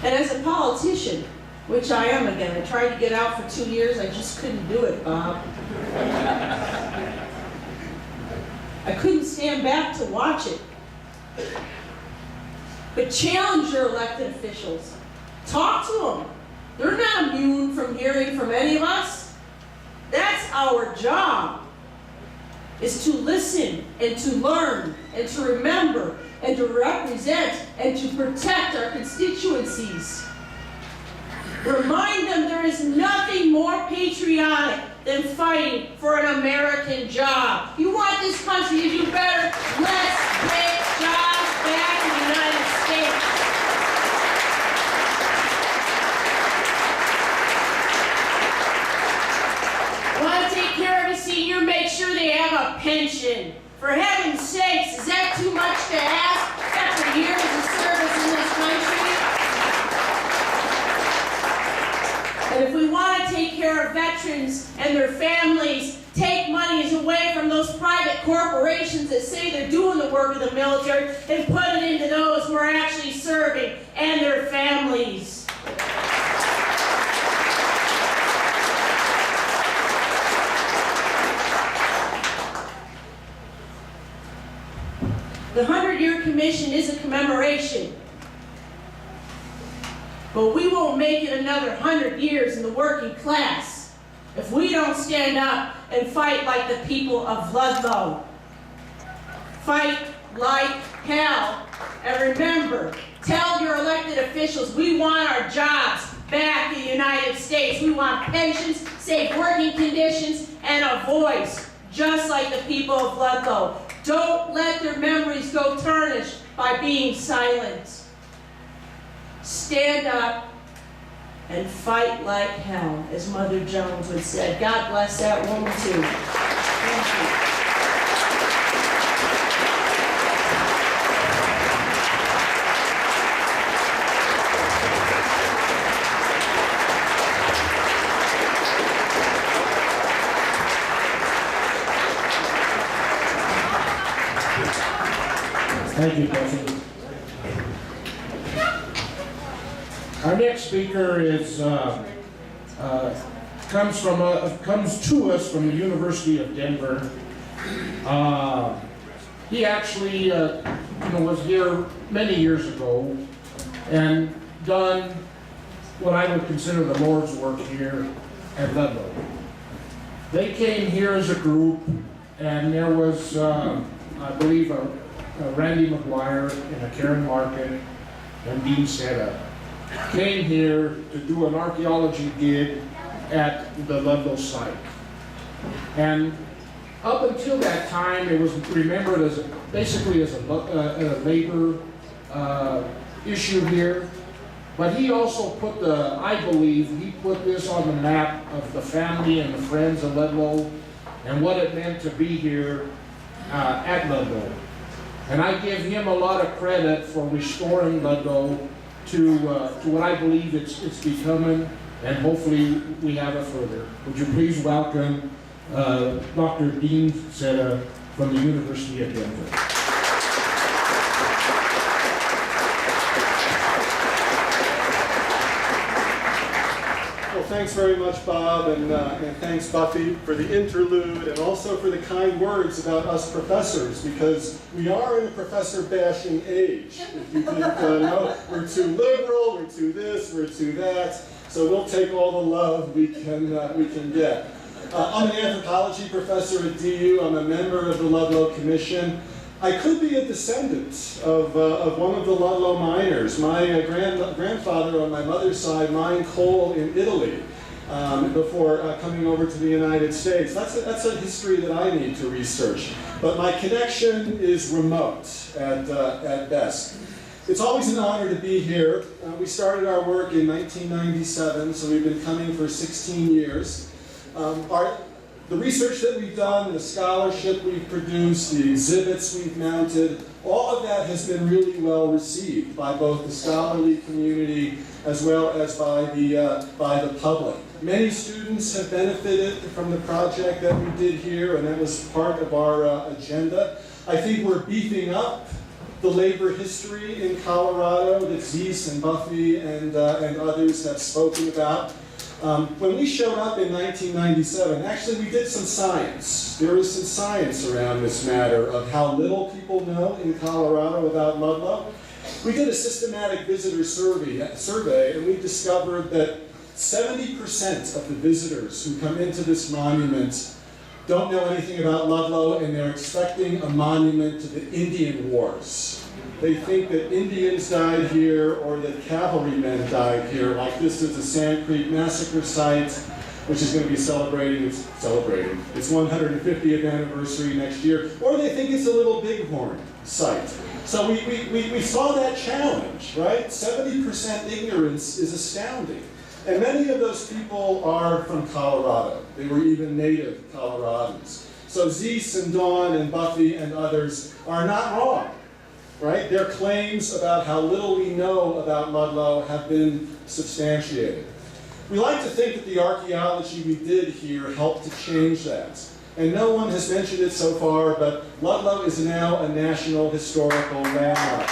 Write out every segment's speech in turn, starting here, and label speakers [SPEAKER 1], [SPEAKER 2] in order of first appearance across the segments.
[SPEAKER 1] And as a politician, which I am again, I tried to get out for 2 years, I just couldn't do it, Bob. I couldn't stand back to watch it. But challenge your elected officials. Talk to them. They're not immune from hearing from any of us. That's our job, is to listen and to learn and to remember and to represent and to protect our constituencies. Remind them there is nothing more patriotic than fighting for an American job. You want this country to do better? Let's get jobs back in the United States. Want to take care of a senior? Make sure they have a pension. For heaven's sakes, is that too much to ask after years of service in this country? And if we want to take care of veterans and their families, take monies away from those private corporations that say they're doing the work of the military and put it into those who are actually serving and their families. The 100-Year Commission is a commemoration. But we won't make it another 100 years in the working class if we don't stand up and fight like the people of Ludlow. Fight like hell. And remember, tell your elected officials we want our jobs back in the United States. We want pensions, safe working conditions, and a voice, just like the people of Ludlow. Don't let their memories go tarnished by being silent. Stand up and fight like hell, as Mother Jones would say. God bless that woman too.
[SPEAKER 2] Thank you, President. Our next speaker is comes to us from the University of Denver. He actually was here many years ago and done what I would consider the Lord's work here at Ludlow. They came here as a group, and there was, I believe, a Randy McGuire and a Karen Larkin and Dean Seta came here to do an archaeology dig at the Ludlow site. And up until that time, it was remembered as basically as a labor issue here. But he also put I believe, he put this on the map of the family and the friends of Ludlow and what it meant to be here at Ludlow. And I give him a lot of credit for restoring Ludlow to what I believe it's becoming, and hopefully we have it further. Would you please welcome Dr. Dean Seta from the University of Denver.
[SPEAKER 3] Well, thanks very much, Bob, and thanks, Buffy, for the interlude and also for the kind words about us professors, because we are in a professor-bashing age. If you think, no, we're too liberal, we're too this, we're too that, so we'll take all the love we can get. I'm an anthropology professor at DU. I'm a member of the Ludlow Commission. I could be a descendant of one of the Ludlow miners. My grandfather on my mother's side mined coal in Italy before coming over to the United States. That's a history that I need to research. But my connection is remote at best. It's always an honor to be here. We started our work in 1997, so we've been coming for 16 years. The research that we've done, the scholarship we've produced, the exhibits we've mounted, all of that has been really well received by both the scholarly community as well as by the public. Many students have benefited from the project that we did here, and that was part of our agenda. I think we're beefing up the labor history in Colorado that Zeese and Buffy and others have spoken about. When we showed up in 1997, actually we did some science. There was some science around this matter of how little people know in Colorado about Ludlow. We did a systematic visitor survey, and we discovered that 70% of the visitors who come into this monument don't know anything about Ludlow, and they're expecting a monument to the Indian Wars. They think that Indians died here or that cavalrymen died here, like this is the Sand Creek Massacre site, which is going to be celebrating its 150th anniversary next year, or they think it's a Little Bighorn site. So we saw that challenge, right? 70% ignorance is astounding. And many of those people are from Colorado. They were even native Coloradans. So Zeese and Dawn and Buffy and others are not wrong, right? Their claims about how little we know about Ludlow have been substantiated. We like to think that the archaeology we did here helped to change that. And no one has mentioned it so far, but Ludlow is now a National Historical Landmark.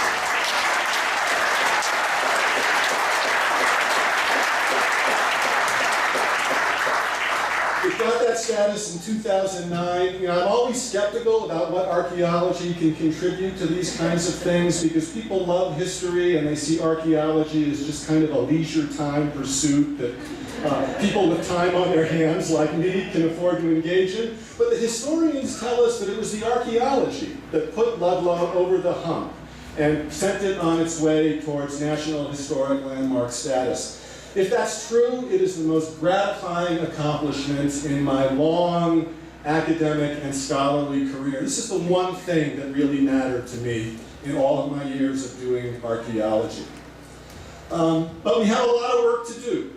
[SPEAKER 3] It got that status in 2009. You know, I'm always skeptical about what archaeology can contribute to these kinds of things because people love history and they see archaeology as just kind of a leisure time pursuit that people with time on their hands like me can afford to engage in. But the historians tell us that it was the archaeology that put Ludlow over the hump and sent it on its way towards National Historic Landmark status. If that's true, it is the most gratifying accomplishment in my long academic and scholarly career. This is the one thing that really mattered to me in all of my years of doing archaeology. But we have a lot of work to do.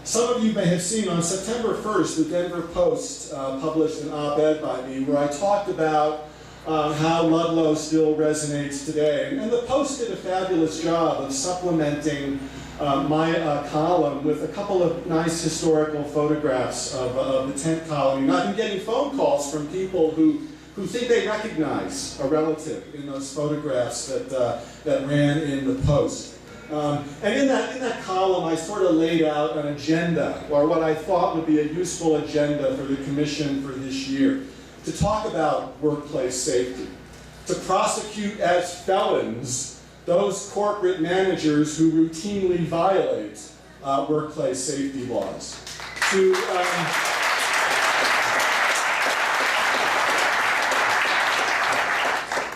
[SPEAKER 3] Some of you may have seen on September 1st, the Denver Post published an op-ed by me where I talked about how Ludlow still resonates today. And the Post did a fabulous job of supplementing my column with a couple of nice historical photographs of the tent colony. And I've been getting phone calls from people who think they recognize a relative in those photographs that ran in the Post. And in that column, I sort of laid out an agenda, or what I thought would be a useful agenda for the commission for this year, to talk about workplace safety, to prosecute as felons those corporate managers who routinely violate workplace safety laws.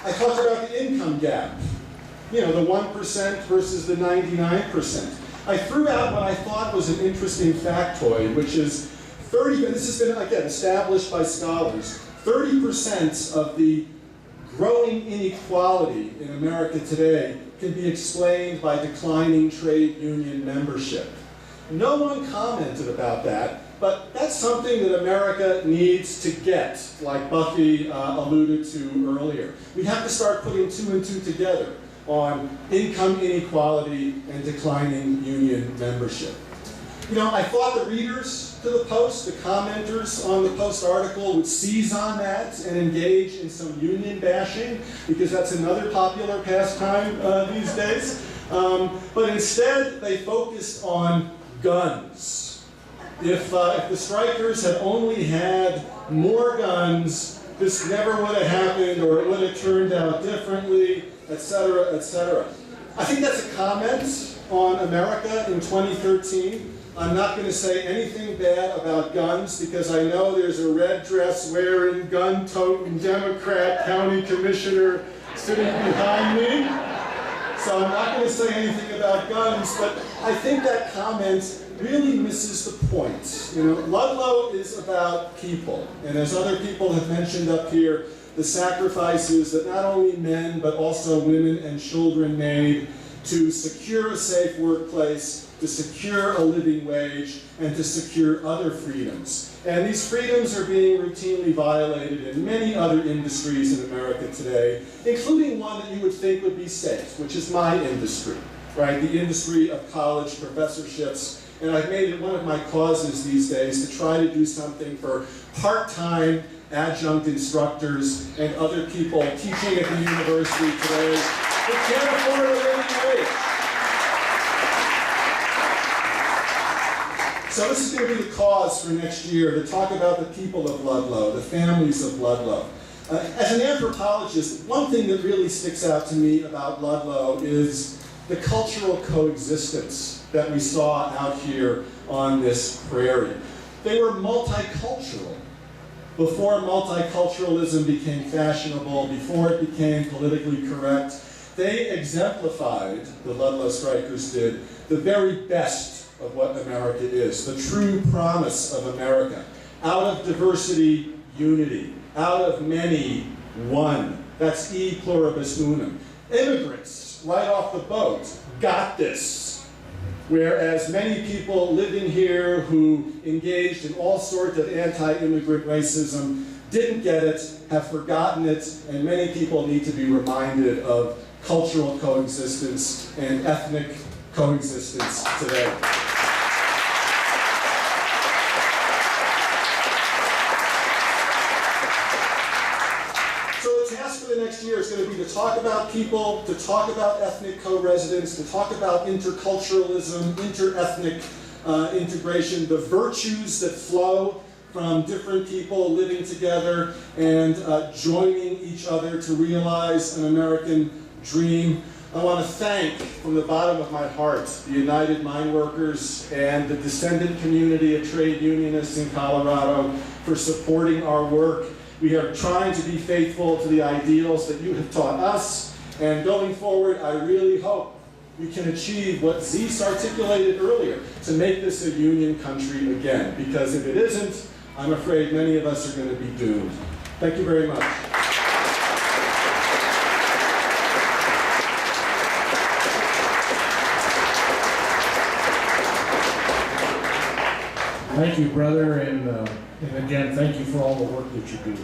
[SPEAKER 3] I talked about the income gap, you know, the 1% versus the 99%. I threw out what I thought was an interesting factoid, which is 30, and this has been, again, established by scholars, 30% of the growing inequality in America today can be explained by declining trade union membership. No one commented about that, but that's something that America needs to get, like Buffy alluded to earlier. We have to start putting two and two together on income inequality and declining union membership. You know, I thought the readers to the Post, the commenters on the Post article would seize on that and engage in some union bashing, because that's another popular pastime these days. But instead, they focused on guns. If the strikers had only had more guns, this never would have happened, or it would have turned out differently, etc., etc. I think that's a comment on America in 2013. I'm not going to say anything bad about guns because I know there's a red dress wearing, gun-toting Democrat county commissioner sitting behind me. So I'm not going to say anything about guns, but I think that comment really misses the point. You know, Ludlow is about people, and as other people have mentioned up here, the sacrifices that not only men but also women and children made to secure a safe workplace, to secure a living wage, and to secure other freedoms. And these freedoms are being routinely violated in many other industries in America today, including one that you would think would be safe, which is my industry, right? The industry of college professorships. And I've made it one of my causes these days to try to do something for part-time adjunct instructors, and other people teaching at the university today who can't afford a living wage. So this is going to be the cause for next year, to talk about the people of Ludlow, the families of Ludlow. As an anthropologist, one thing that really sticks out to me about Ludlow is the cultural coexistence that we saw out here on this prairie. They were multicultural. Before multiculturalism became fashionable, before it became politically correct, they exemplified, the Ludlow strikers did, the very best of what America is, the true promise of America. Out of diversity, unity. Out of many, one. That's E pluribus unum. Immigrants, right off the boat, got this. Whereas many people living here who engaged in all sorts of anti-immigrant racism didn't get it, have forgotten it, and many people need to be reminded of cultural coexistence and ethnic coexistence today. For the next year is going to be to talk about people, to talk about ethnic co-residence, to talk about interculturalism, inter-ethnic integration, the virtues that flow from different people living together and joining each other to realize an American dream. I want to thank, from the bottom of my heart, the United Mine Workers and the descendant community of trade unionists in Colorado for supporting our work. We are trying to be faithful to the ideals that you have taught us, and going forward, I really hope we can achieve what Zeus articulated earlier, to make this a union country again, because if it isn't, I'm afraid many of us are going to be doomed. Thank you very much.
[SPEAKER 2] Thank you, brother, and again, thank you for all the work that you do.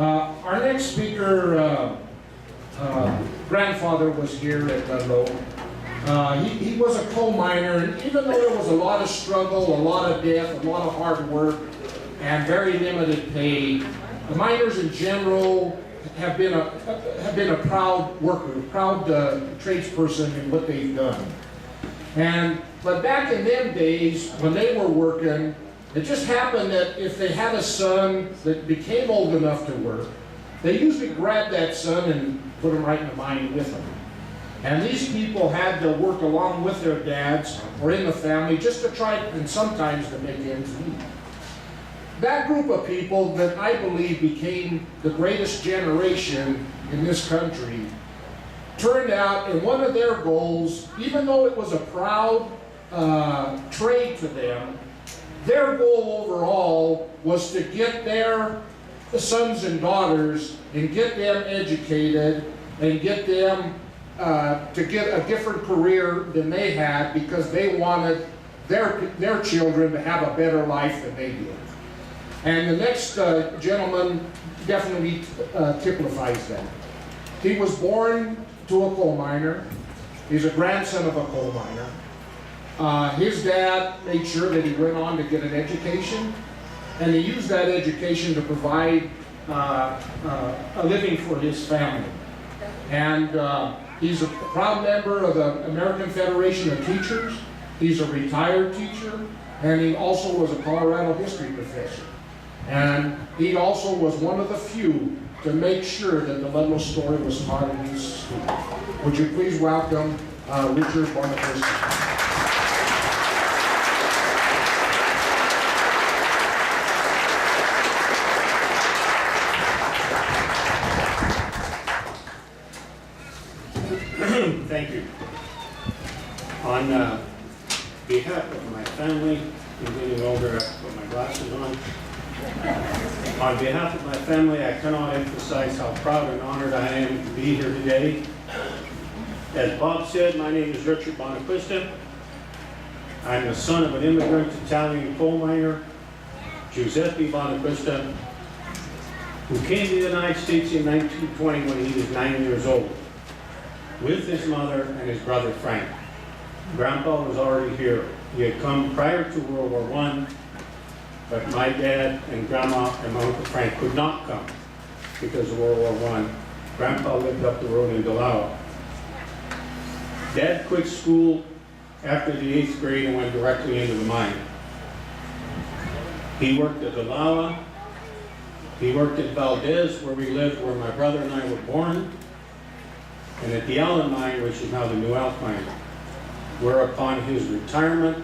[SPEAKER 2] Our next speaker, grandfather was here at Ludlow. He was a coal miner, and even though there was a lot of struggle, a lot of death, a lot of hard work, and very limited pay, the miners in general have been a proud worker, a proud tradesperson in what they've done. But back in them days, when they were working, it just happened that if they had a son that became old enough to work, they usually grabbed that son and put him right in the mine with them. And these people had to work along with their dads or in the family just to try, and sometimes to make ends meet. That group of people that I believe became the greatest generation in this country turned out, and one of their goals, even though it was a proud trade to them, their goal overall was to get their sons and daughters and get them educated and get them to get a different career than they had, because they wanted their children to have a better life than they did. And the next gentleman definitely typifies that. He was born to a coal miner. He's a grandson of a coal miner. His dad made sure that he went on to get an education, and he used that education to provide a living for his family. And he's a proud member of the American Federation of Teachers. He's a retired teacher, and he also was a Colorado history professor. And he also was one of the few to make sure that the Ludlow story was taught in his school. Would you please welcome Richard Barnacusta.
[SPEAKER 4] Thank you. On behalf of my family, I'm getting older, I have to put my glasses on. On behalf of my family, I cannot emphasize how proud and honored I am to be here today. As Bob said, my name is Richard Bonacusta. I'm the son of an immigrant Italian coal miner, Giuseppe Bonacusta, who came to the United States in 1920 when he was 9 years old, with his mother and his brother Frank. Grandpa was already here. He had come prior to World War I, but my dad and Grandma and my Uncle Frank could not come because of World War I. Grandpa lived up the road in Ludlow. Dad quit school after the 8th grade and went directly into the mine. He worked at Ludlow. He worked at Valdez, where we lived, where my brother and I were born, and at the Allen mine, which is now the New Elk mine, where upon his retirement,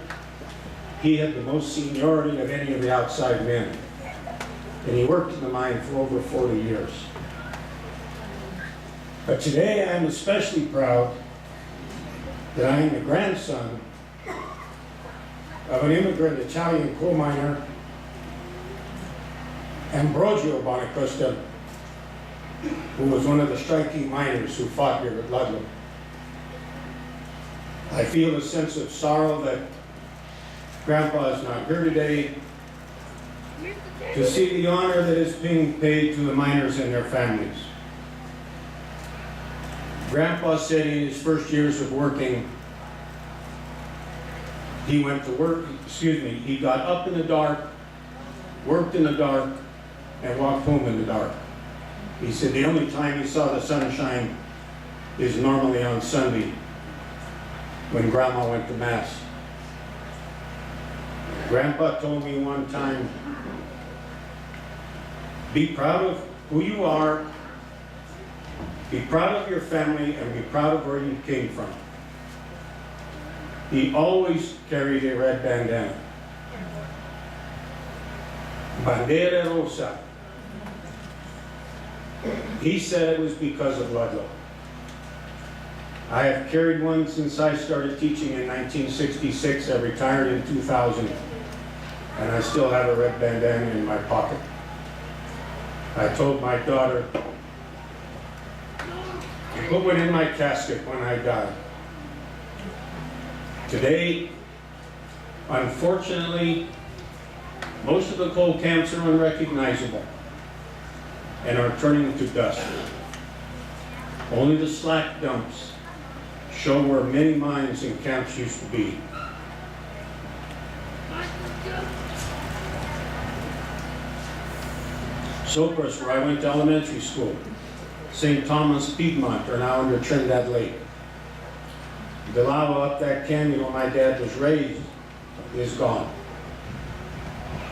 [SPEAKER 4] he had the most seniority of any of the outside men. And he worked in the mine for over 40 years. But today I'm especially proud that I am the grandson of an immigrant Italian coal miner, Ambrogio Bonacosta, who was one of the striking miners who fought here at Ludlow. I feel a sense of sorrow that Grandpa is not here today to see the honor that is being paid to the miners and their families. Grandpa said in his first years of working, he went to work, he got up in the dark, worked in the dark, and walked home in the dark. He said the only time he saw the sunshine is normally on Sunday when Grandma went to Mass. Grandpa told me one time, be proud of who you are, be proud of your family, and be proud of where you came from. He always carried a red bandana. Bandera Rosa. He said it was because of Ludlow. I have carried one since I started teaching in 1966. I retired in 2000, and I still have a red bandana in my pocket. I told my daughter, put one in my casket when I die. Today, unfortunately, most of the coal camps are unrecognizable and are turning to dust. Only the slack dumps show where many mines and camps used to be. Sopris, where I went to elementary school, St. Thomas, Piedmont, are now under Trinidad Lake. The lava up that canyon where my dad was raised is gone.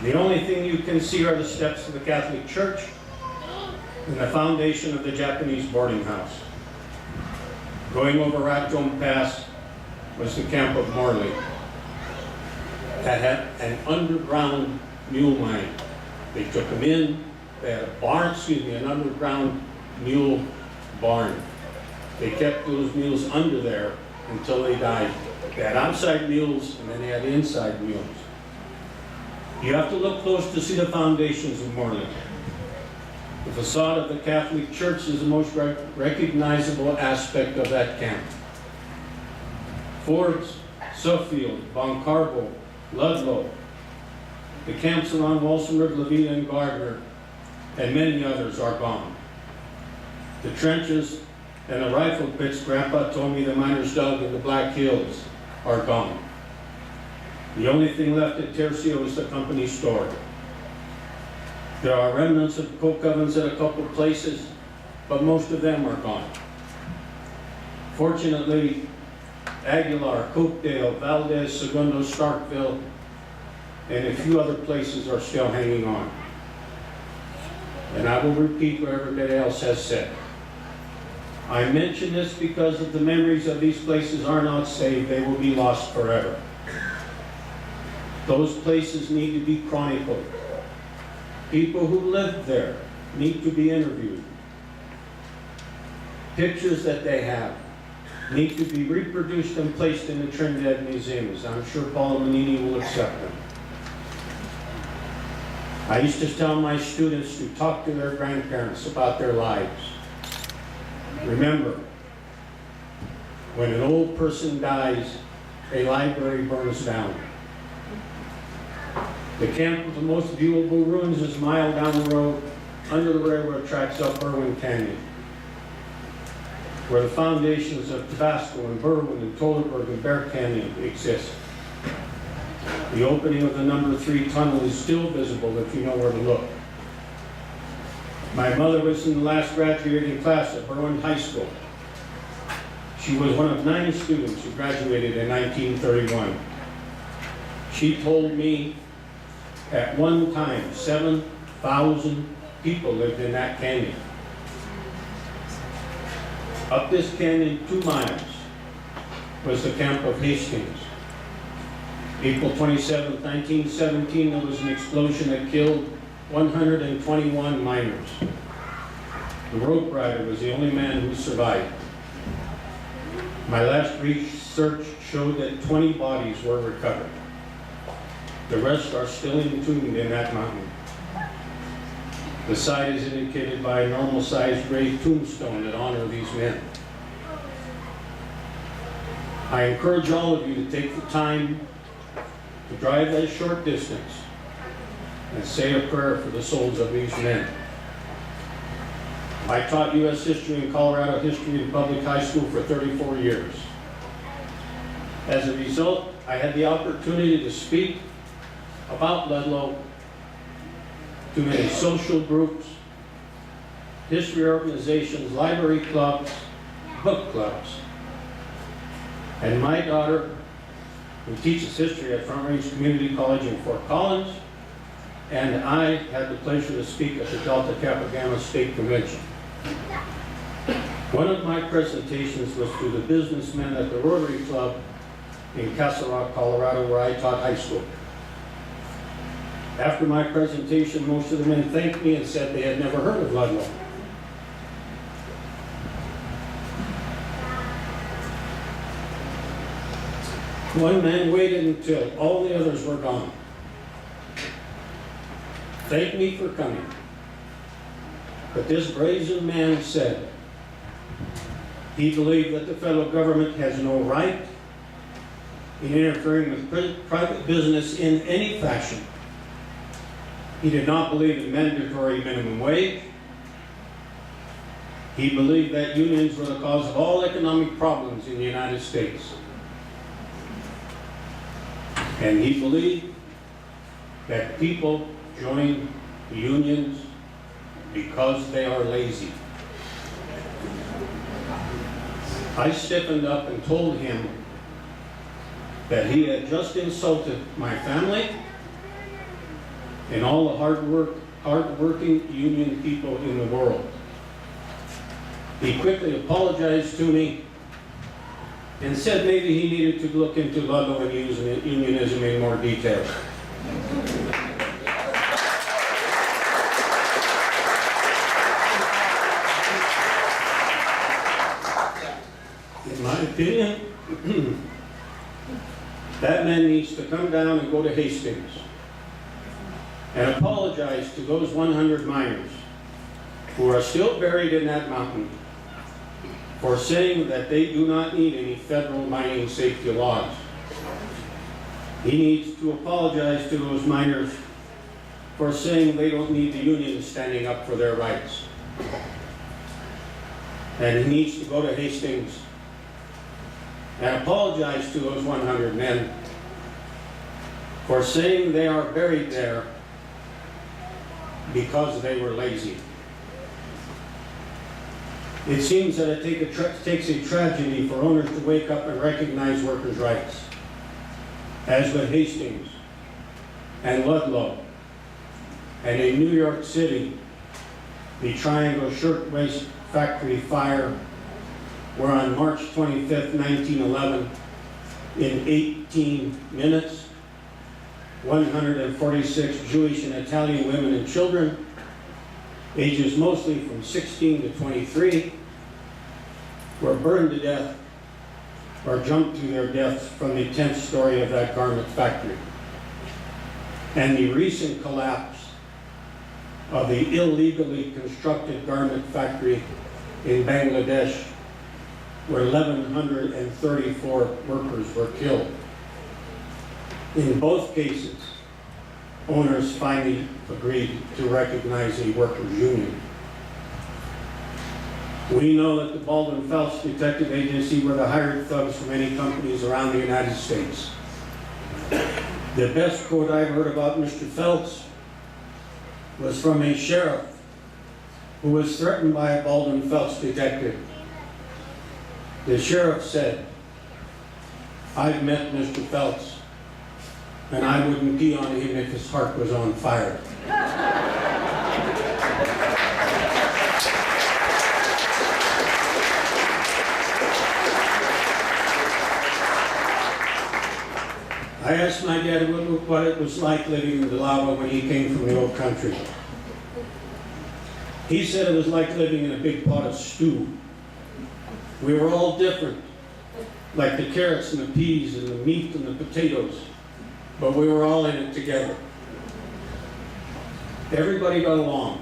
[SPEAKER 4] The only thing you can see are the steps of the Catholic Church and the foundation of the Japanese boarding house. Going over Rat Dome Pass was the camp of Morley that had an underground mule mine. They took them in, they had a barn, an underground mule barn. They kept those mules under there until they died. They had outside mules and then they had inside mules. You have to look close to see the foundations of Morley. The facade of the Catholic Church is the most recognizable aspect of that camp. Fords, Suffield, Bon Carbo, Ludlow, the camps around Walsenburg, Levita, and Gardner, and many others are gone. The trenches and the rifle pits Grandpa told me the miners dug in the Black Hills are gone. The only thing left at Tercio is the company store. There are remnants of coke ovens at a couple of places, but most of them are gone. Fortunately, Aguilar, Cokedale, Valdez, Segundo, Starkville, and a few other places are still hanging on. And I will repeat what everybody else has said. I mention this because if the memories of these places are not saved, they will be lost forever. Those places need to be chronicled. People who lived there need to be interviewed. Pictures that they have need to be reproduced and placed in the Trinidad museums. I'm sure Paula Manini will accept them. I used to tell my students to talk to their grandparents about their lives. Remember, when an old person dies, a library burns down. The camp with the most viewable ruins is a mile down the road, under the railroad tracks up Irwin Canyon, where the foundations of Tabasco and Berwyn and Tollerberg and Bear Canyon exist. The opening of the number 3 tunnel is still visible if you know where to look. My mother was in the last graduating class at Berwyn High School. She was one of 9 students who graduated in 1931. She told me at one time 7,000 people lived in that canyon. Up this canyon 2 miles was the camp of Hastings. April 27, 1917, there was an explosion that killed 121 miners. The rope rider was the only man who survived. My last research showed that 20 bodies were recovered. The rest are still entombed in that mountain. The site is indicated by a normal-sized gray tombstone that honor these men. I encourage all of you to take the time to drive that short distance and say a prayer for the souls of these men. I taught U.S. history and Colorado history in public high school for 34 years. As a result, I had the opportunity to speak about Ludlow to many social groups, history organizations, library clubs, book clubs. And my daughter, who teaches history at Front Range Community College in Fort Collins, and I had the pleasure to speak at the Delta Kappa Gamma State Convention. One of my presentations was to the businessmen at the Rotary Club in Castle Rock, Colorado, where I taught high school. After my presentation, most of the men thanked me and said they had never heard of Ludlow. One man waited until all the others were gone. Thank me for coming. But this brazen man said he believed that the federal government has no right in interfering with private business in any fashion. He did not believe in mandatory minimum wage. He believed that unions were the cause of all economic problems in the United States. And he believed that people join unions because they are lazy. I stiffened up and told him that he had just insulted my family and all the hard-working union people in the world. He quickly apologized to me and said maybe he needed to look into Ludlow and unionism in more detail. In my opinion, that man needs to come down and go to Hastings and apologize to those 100 miners who are still buried in that mountain for saying that they do not need any federal mining safety laws. He needs to apologize to those miners for saying they don't need the union standing up for their rights. And he needs to go to Hastings and apologize to those 100 men for saying they are buried there because they were lazy. It seems that it takes a tragedy for owners to wake up and recognize workers' rights. As with Hastings and Ludlow and in New York City, the Triangle Shirtwaist Factory fire, where on March 25th, 1911, in 18 minutes, 146 Jewish and Italian women and children, ages mostly from 16 to 23, were burned to death or jumped to their deaths from the 10th story of that garment factory. And the recent collapse of the illegally constructed garment factory in Bangladesh, where 1,134 workers were killed. In both cases, owners finally agreed to recognize a workers' union. We know that the Baldwin Phelps Detective Agency were the hired thugs for many companies around the United States. The best quote I've heard about Mr. Phelps was from a sheriff who was threatened by a Baldwin Phelps detective. The sheriff said, "I've met Mr. Phelps, and I wouldn't pee on him if his heart was on fire." I asked my dad what it was like living in Ludlow when he came from the old country. He said it was like living in a big pot of stew. We were all different, like the carrots and the peas and the meat and the potatoes, but we were all in it together. Everybody got along.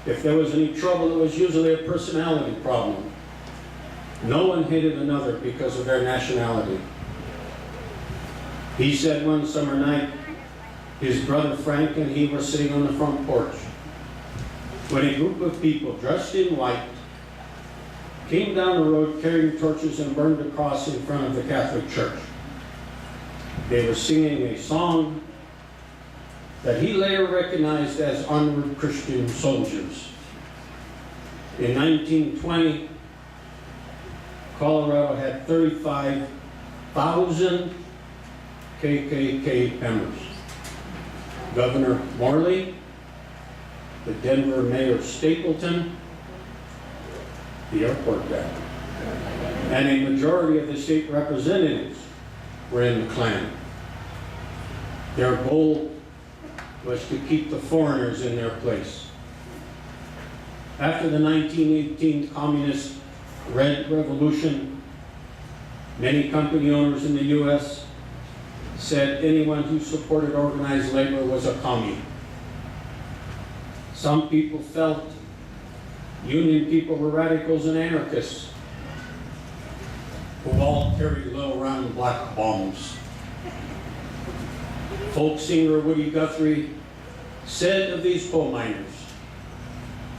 [SPEAKER 4] If there was any trouble, it was usually a personality problem. No one hated another because of their nationality. He said one summer night, his brother Frank and he were sitting on the front porch when a group of people dressed in white came down the road carrying torches and burned a cross in front of the Catholic Church. They were singing a song that he later recognized as Onward Christian Soldiers. In 1920, Colorado had 35,000 KKK members. Governor Morley, the Denver Mayor Stapleton, the airport guy, and a majority of the state representatives were in the Klan. Their goal was to keep the foreigners in their place. After the 1918 Communist Red Revolution, many company owners in the U.S. said anyone who supported organized labor was a commie. Some people felt union people were radicals and anarchists who all carried low round black bombs. Folk singer Woody Guthrie said of these coal miners,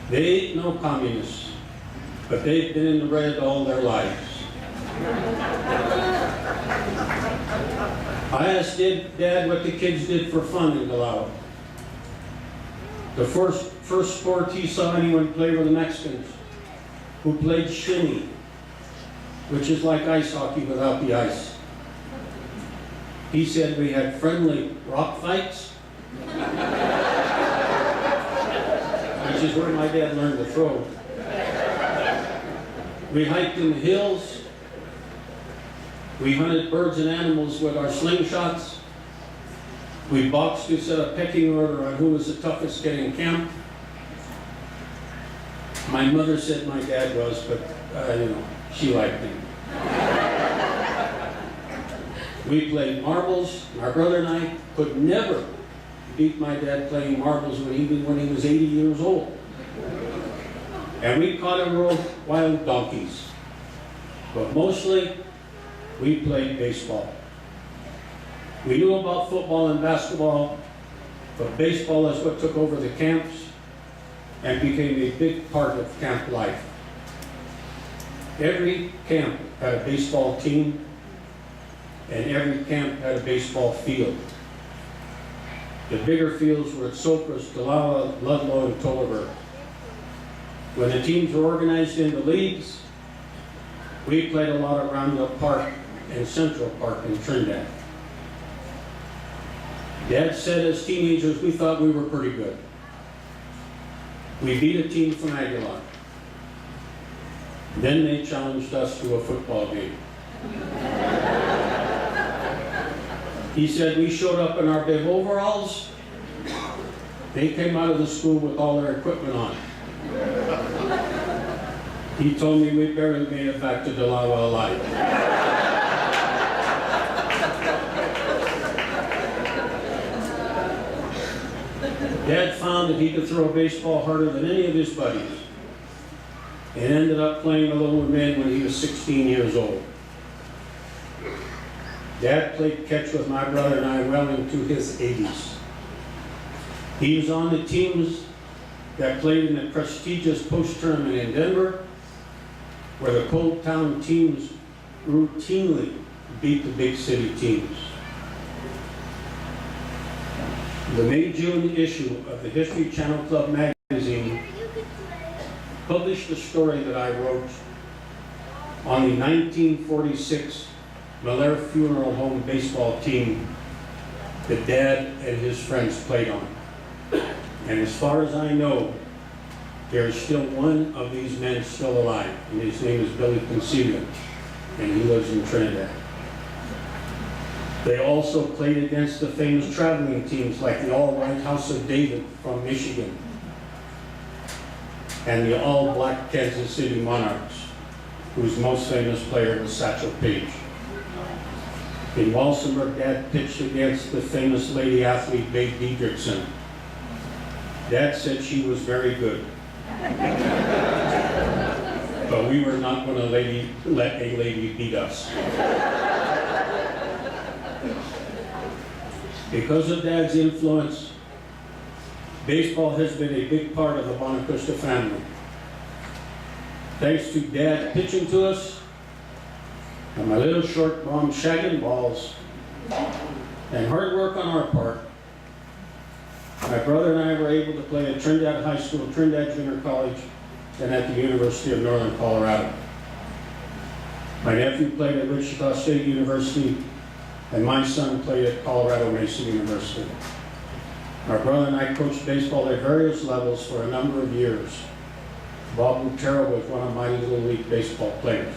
[SPEAKER 4] "They ain't no communists, but they've been in the red all their lives." I asked Dad what the kids did for fun in Ludlow. The first sport he saw anyone play were the Mexicans, who played shinny, which is like ice hockey without the ice. He said we had friendly rock fights, which is where my dad learned to throw. We hiked in the hills. We hunted birds and animals with our slingshots. We boxed to set a pecking order on who was the toughest kid in camp. My mother said my dad was, but she liked him. We played marbles. My brother and I could never beat my dad playing marbles when he was 80 years old. And we caught and rode wild donkeys. But mostly, we played baseball. We knew about football and basketball, but baseball is what took over the camps and became a big part of camp life. Every camp had a baseball team, and every camp had a baseball field. The bigger fields were at Socras, Delawa, Ludlow, and Tolliver. When the teams were organized into leagues, we played a lot around the park and Central Park in Trinidad. Dad said as teenagers we thought we were pretty good. We beat a team from Aguilar. Then they challenged us to a football game. He said we showed up in our big overalls. They came out of the school with all their equipment on. He told me we barely made it back to Delawa alive. Dad found that he could throw a baseball harder than any of his buddies and ended up playing the Little Men when he was 16 years old. Dad played catch with my brother and I well into his 80s. He was on the teams that played in the prestigious post-tournament in Denver, where the cold town teams routinely beat the big city teams. The May-June issue of the History Channel Club magazine published a story that I wrote on the 1946 Miller Funeral Home baseball team that Dad and his friends played on. And as far as I know, there's still one of these men still alive, and his name is Billy Concealia, and he lives in Trinidad. They also played against the famous traveling teams like the All-White House of David from Michigan and the All-Black Kansas City Monarchs, whose most famous player was Satchel Paige. In Walsenburg, Dad pitched against the famous lady athlete Babe Diedrichson. Dad said she was very good. But we were not going to let a lady beat us. Because of Dad's influence, baseball has been a big part of the Bonacusta family. Thanks to Dad pitching to us, and my little short mom shagging balls, and hard work on our part, my brother and I were able to play at Trinidad High School, Trinidad Junior College, and at the University of Northern Colorado. My nephew played at Wichita State University, and my son played at Colorado Mesa University. My brother and I coached baseball at various levels for a number of years. Bob Lutero was one of my Little League baseball players.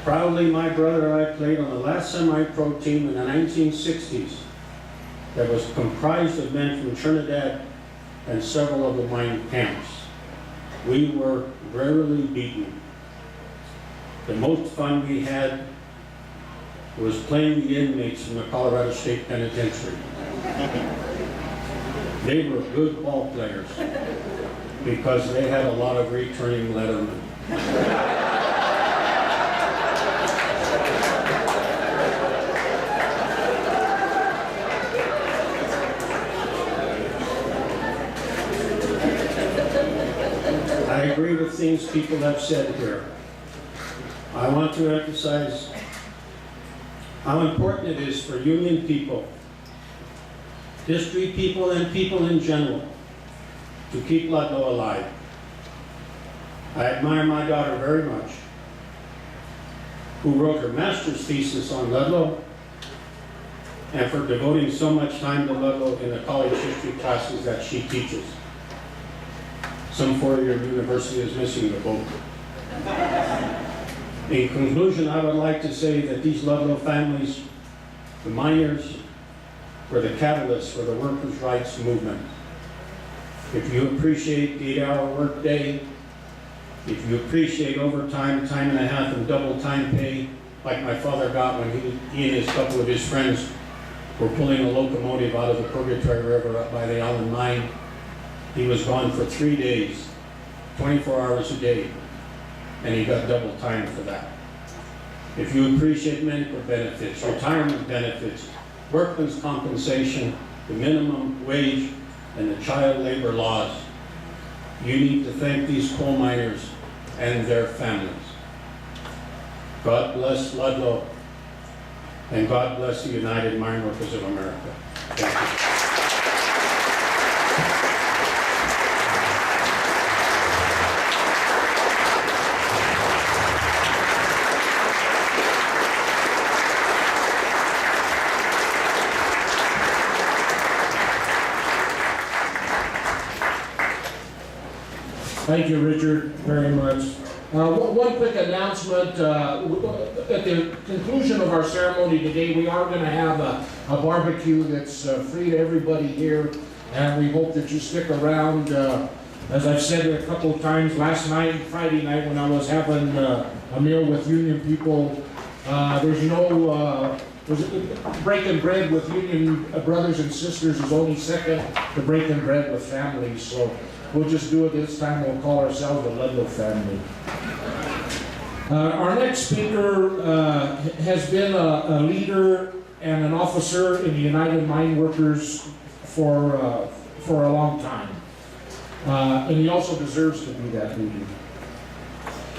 [SPEAKER 4] Proudly, my brother and I played on the last semi-pro team in the 1960s that was comprised of men from Trinidad and several of the mine camps. We were rarely beaten. The most fun we had was playing the inmates from the Colorado State Penitentiary. They were good ball players because they had a lot of returning lettermen. I agree with things people have said here. I want to emphasize how important it is for Union people, history people, and people in general to keep Ludlow alive. I admire my daughter very much, who wrote her master's thesis on Ludlow, and for devoting so much time to Ludlow in the college history classes that she teaches. Some four-year university is missing the boat. In conclusion, I would like to say that these Ludlow families, the miners, were the catalysts for the workers' rights movement. If you appreciate the 8-hour workday, if you appreciate overtime, time and a half, and double time pay, like my father got when he and his couple of his friends were pulling a locomotive out of the Purgatory River up by the Allen Mine, he was gone for 3 days, 24 hours a day, and he got double time for that. If you appreciate medical benefits, retirement benefits, workman's compensation, the minimum wage, and the child labor laws, you need to thank these coal miners and their families. God bless Ludlow, and God bless the United Mine Workers of America. Thank you.
[SPEAKER 2] Thank you, Richard, very much. One quick announcement. At the conclusion of our ceremony today, we are going to have a barbecue that's free to everybody here, and we hope that you stick around. As I've said a couple of times, last night, Friday night, when I was having a meal with Union people, breaking bread with Union brothers and sisters is only second to breaking bread with families. So we'll just do it this time. We'll call ourselves the Ludlow family. Our next speaker has been a leader and an officer in the United Mine Workers for a long time. And he also deserves to be that leader.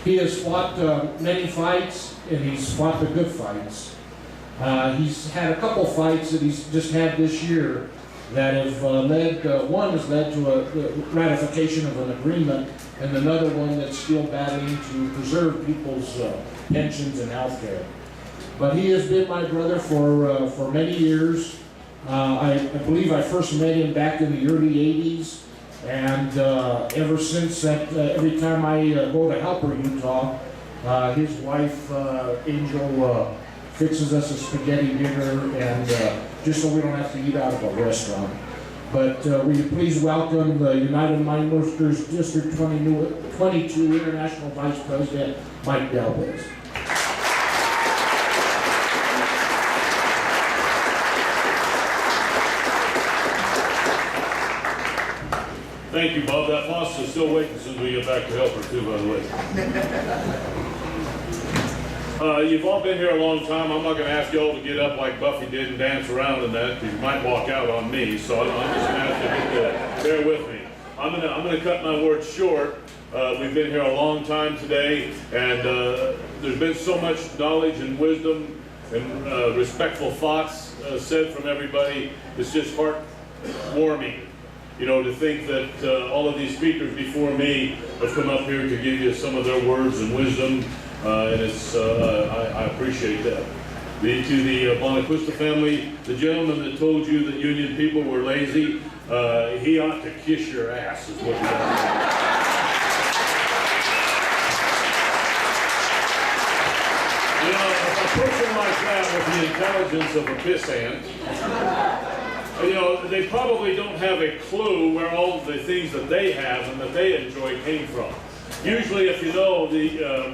[SPEAKER 2] He has fought many fights, and he's fought the good fights. He's had a couple fights that he's just had this year that have one has led to a ratification of an agreement, and another one that's still battling to preserve people's pensions and health care. But he has been my brother for many years. I believe I first met him back in the early 80s, and ever since that, every time I go to Helper, Utah, his wife, Angel, fixes us a spaghetti dinner, and just so we don't have to eat out of a restaurant. But will you please welcome the United Mine Workers District 22 International Vice President, Mike Galvez.
[SPEAKER 5] Thank you, Bob. That boss is still waiting as soon as we get back to Helper, too, by the way. You've all been here a long time. I'm not going to ask you all to get up like Buffy did and dance around in that, because you might walk out on me. So I'm just going to ask you to bear with me. I'm going to cut my words short. We've been here a long time today, and there's been so much knowledge and wisdom and respectful thoughts said from everybody. It's just heartwarming, you know, to think that all of these speakers before me have come up here to give you some of their words and wisdom. And it's, I appreciate that. To the Bonaquista family, the gentleman that told you that Union people were lazy, he ought to kiss your ass, is what he ought to do. You know, if a person like that with the intelligence of a pissant, you know, they probably don't have a clue where all the things that they have and that they enjoy came from. Usually, if you know,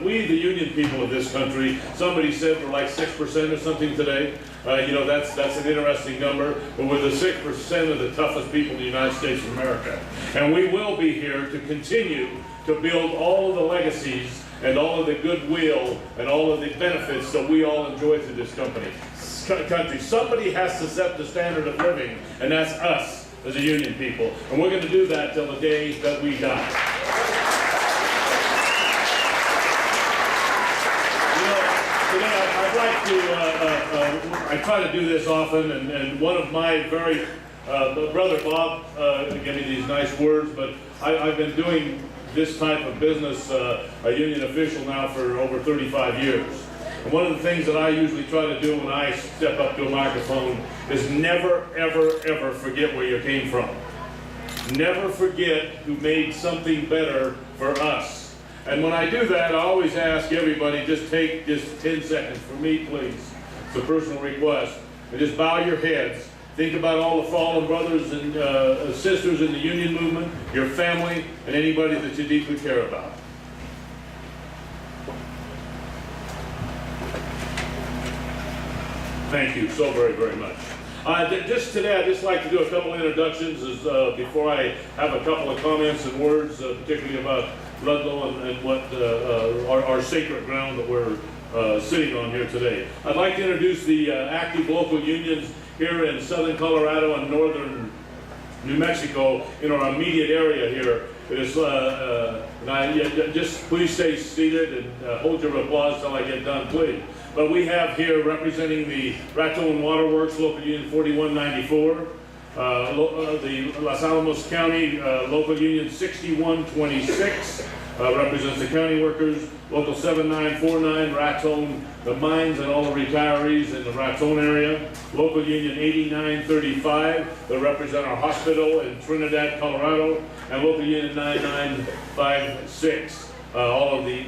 [SPEAKER 5] we, the Union people of this country, somebody said we're like 6% or something today. You know, that's an interesting number, but we're the 6% of the toughest people in the United States of America. And we will be here to continue to build all of the legacies and all of the goodwill and all of the benefits that we all enjoy through this country. Somebody has to set the standard of living, and that's us as a Union people. And we're going to do that till the day that we die. Today, I'd like to, I try to do this often, and one of my very, brother Bob gave me these nice words, but I've been doing this type of business, a union official now for over 35 years. And one of the things that I usually try to do when I step up to a microphone is never, ever, ever forget where you came from. Never forget who made something better for us. And when I do that, I always ask everybody, just take just 10 seconds for me, please. It's a personal request. And just bow your heads. Think about all the fallen brothers and sisters in the Union movement, your family, and anybody that you deeply care about. Thank you so very, very much. Just today, I'd just like to do a couple introductions before I have a couple of comments and words, particularly about Ludlow and what our sacred ground that we're sitting on here today. I'd like to introduce the active local unions here in southern Colorado and northern New Mexico in our immediate area here. It is, just please stay seated and hold your applause till I get done, please. But we have here representing the Raton Waterworks, Local Union 4194, the Los Alamos County Local Union 6126 represents the county workers, Local 7949, Raton, the mines and all the retirees in the Raton area, Local Union 8935 that represent our hospital in Trinidad, Colorado, and Local Union 9956. All of the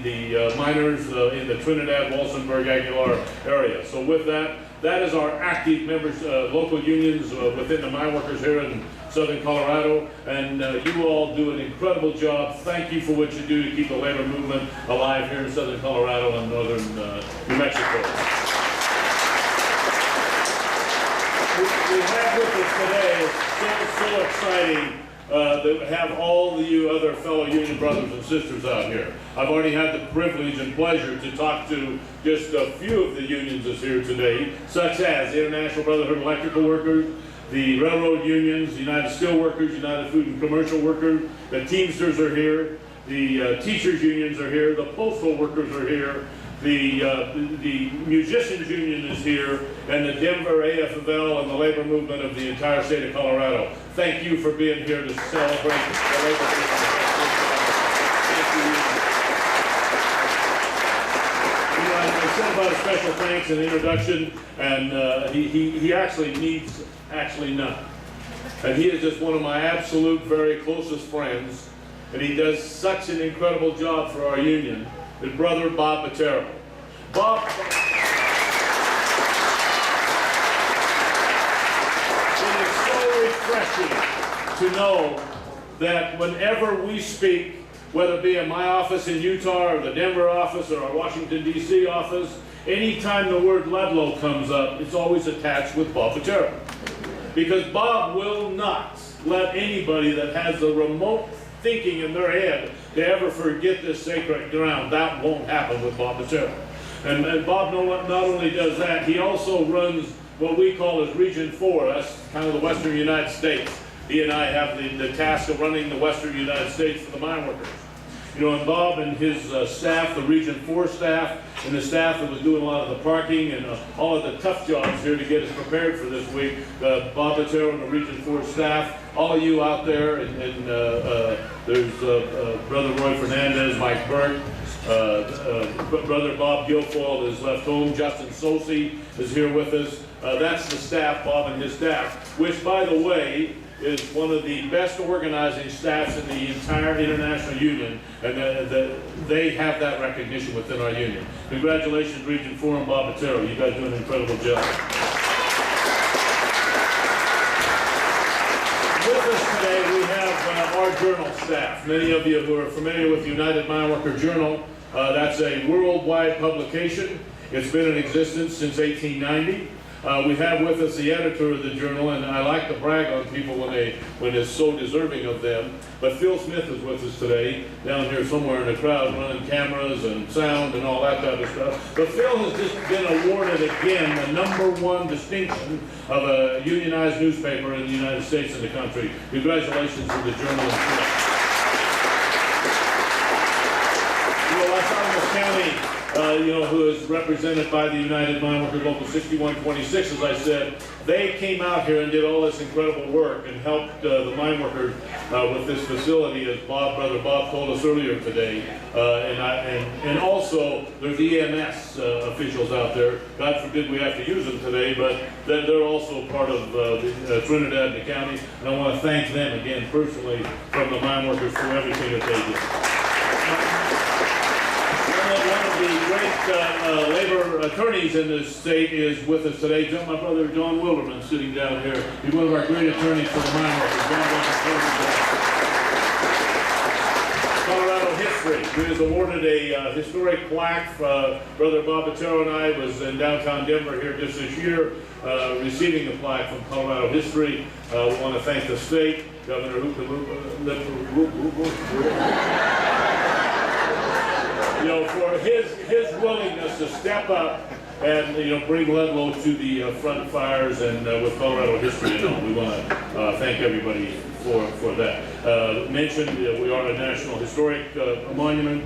[SPEAKER 5] miners in the Trinidad, Walsenburg, Aguilar area. So with that, that is our active members, local unions within the mine workers here in southern Colorado. And you all do an incredible job. Thank you for what you do to keep the labor movement alive here in southern Colorado and northern New Mexico. We have with us today, it's so exciting. That have all you other fellow union brothers and sisters out here. I've already had the privilege and pleasure to talk to just a few of the unions that's here today, such as the International Brotherhood of Electrical Workers, the Railroad Unions, the United Steelworkers, United Food and Commercial Workers, the Teamsters are here, the Teachers Unions are here, the Postal Workers are here, the Musicians Union is here, and the Denver AFL and the labor movement of the entire state of Colorado. Thank you for being here to celebrate the labor movement. Thank you. You know, I said about a special thanks and introduction, and he actually needs none. And he is just one of my absolute very closest friends, and he does such an incredible job for our union. His brother, Bob Botero. Bob, it is so refreshing to know that whenever we speak, whether it be in my office in Utah or the Denver office or our Washington, D.C. office, anytime the word Ludlow comes up, it's always attached with Bob Botero. Because Bob will not let anybody that has the remote thinking in their head to ever forget this sacred ground. That won't happen with Bob Botero. And Bob not only does that, he also runs what we call as Region 4. That's kind of the Western United States. He and I have the task of running the Western United States for the mine workers. You know, and Bob and his staff, the Region 4 staff, and the staff that was doing a lot of the parking and all of the tough jobs here to get us prepared for this week, Bob Botero and the Region 4 staff, all of you out there, and there's Brother Roy Fernandez, Mike Burke, Brother Bob Guilfoyle has left home, Justin Sosi is here with us. That's the staff, Bob and his staff, which, by the way, is one of the best organizing staffs in the entire international union, and they have that recognition within our union. Congratulations, Region 4 and Bob Botero. You guys do an incredible job. With us today, we have our journal staff. Many of you who are familiar with the United Mine Worker Journal, that's a worldwide publication. It's been in existence since 1890. We have with us the editor of the journal, and I like to brag on people when they're so deserving of them. But Phil Smith is with us today, down here somewhere in the crowd, running cameras and sound and all that type of stuff. But Phil has just been awarded again the #1 distinction of a unionized newspaper in the United States and the country. Congratulations to the journal. You know, Los Alamos County, who is represented by the United Mine Workers Local 6126, as I said, they came out here and did all this incredible work and helped the mine workers with this facility, as Brother Bob told us earlier today. And also, there's EMS officials out there. God forbid we have to use them today, but they're also part of Trinidad and the county. And I want to thank them again personally from the mine workers for everything that they did. One of the great labor attorneys in this state is with us today. My brother John Wilderman sitting down here. He's one of our great attorneys for the mine workers. Colorado history. We was awarded a historic plaque. Brother Bob Botero and I was in downtown Denver here just this year receiving the plaque from Colorado history. We want to thank the state, Governor for his willingness to step up and bring Ludlow to the front fires, and with Colorado history, we want to thank everybody for that. Mentioned we are a National Historic Monument.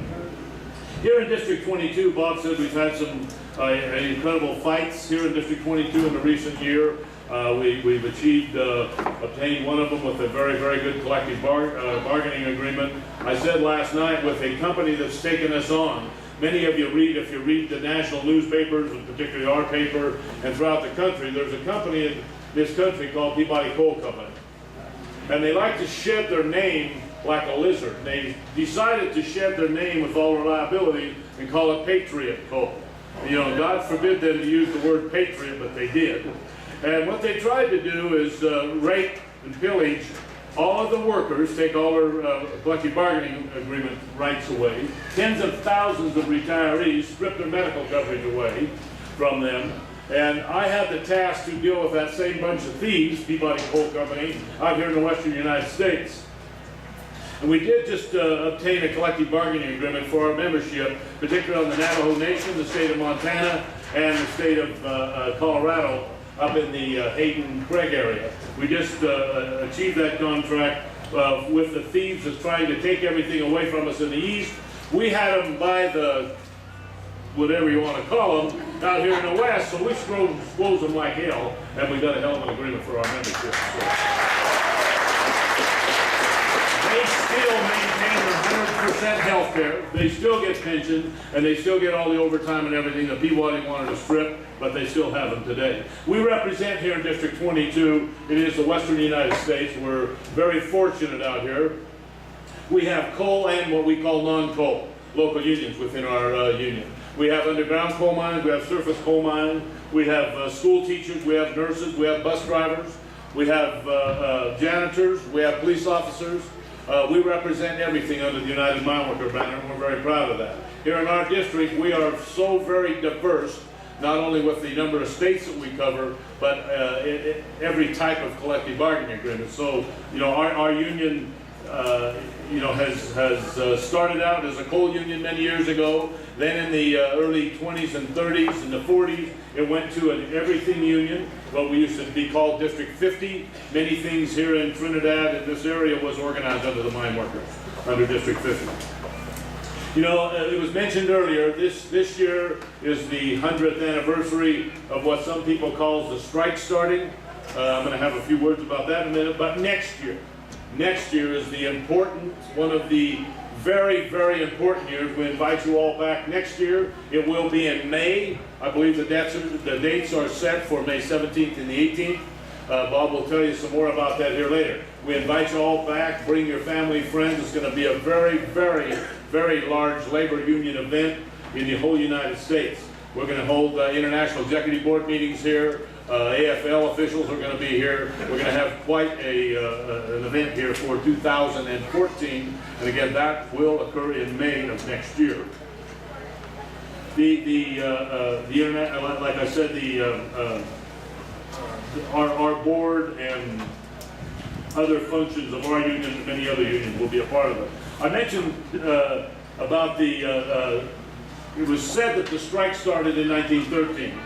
[SPEAKER 5] Here in District 22, Bob said we've had some incredible fights here in District 22 in the recent year. We've obtained one of them with a very, very good collective bargaining agreement. I said last night, with a company that's taken us on, many of you if you read the national newspapers, and particularly our paper, and throughout the country, there's a company in this country called Peabody Coal Company. And they like to shed their name like a lizard. They decided to shed their name with all reliability and call it Patriot Coal. God forbid them to use the word patriot, but they did. And what they tried to do is rape and pillage all of the workers, take all their collective bargaining agreement rights away. Tens of thousands of retirees, strip their medical coverage away from them. And I had the task to deal with that same bunch of thieves, Peabody Coal Company, out here in the western United States. And we did just obtain a collective bargaining agreement for our membership, particularly on the Navajo Nation, the state of Montana, and the state of Colorado, up in the Hayden Craig area. We just achieved that contract with the thieves that's trying to take everything away from us in the east. We had them by the whatever you want to call them, out here in the West, so we squoze them like hell, and we got a hell of an agreement for our membership. They still maintain 100% health care, they still get pension, and they still get all the overtime and everything that Peabody wanted to strip, but they still have them today. We represent here in District 22, it is the Western United States. We're very fortunate out here. We have coal and what we call non-coal, local unions within our union. We have underground coal mines, we have surface coal mines, we have school teachers, we have nurses, we have bus drivers, we have janitors, we have police officers. We represent everything under the United Mine Worker banner, and we're very proud of that. Here in our district, we are so very diverse, not only with the number of states that we cover, but every type of collective bargaining agreement. So, our union, has started out as a coal union many years ago. Then in the early 20s and 30s and the 40s, it went to an everything union, what we used to be called District 50. Many things here in Trinidad and this area was organized under the mine workers, under District 50. It was mentioned earlier, this year is the 100th anniversary of what some people call the strike starting. I'm going to have a few words about that in a minute, but next year is the important, one of the very, very important years. We invite you all back next year. It will be in May. I believe the dates are set for May 17th and the 18th. Bob will tell you some more about that here later. We invite you all back. Bring your family, friends. It's going to be a very, very, very large labor union event in the whole United States. We're going to hold international executive board meetings here. AFL officials are going to be here. We're going to have quite an event here for 2014, and again, that will occur in May of next year. The internet, like I said, our board and other functions of our union and many other unions will be a part of it. I mentioned about it was said that the strike started in 1913.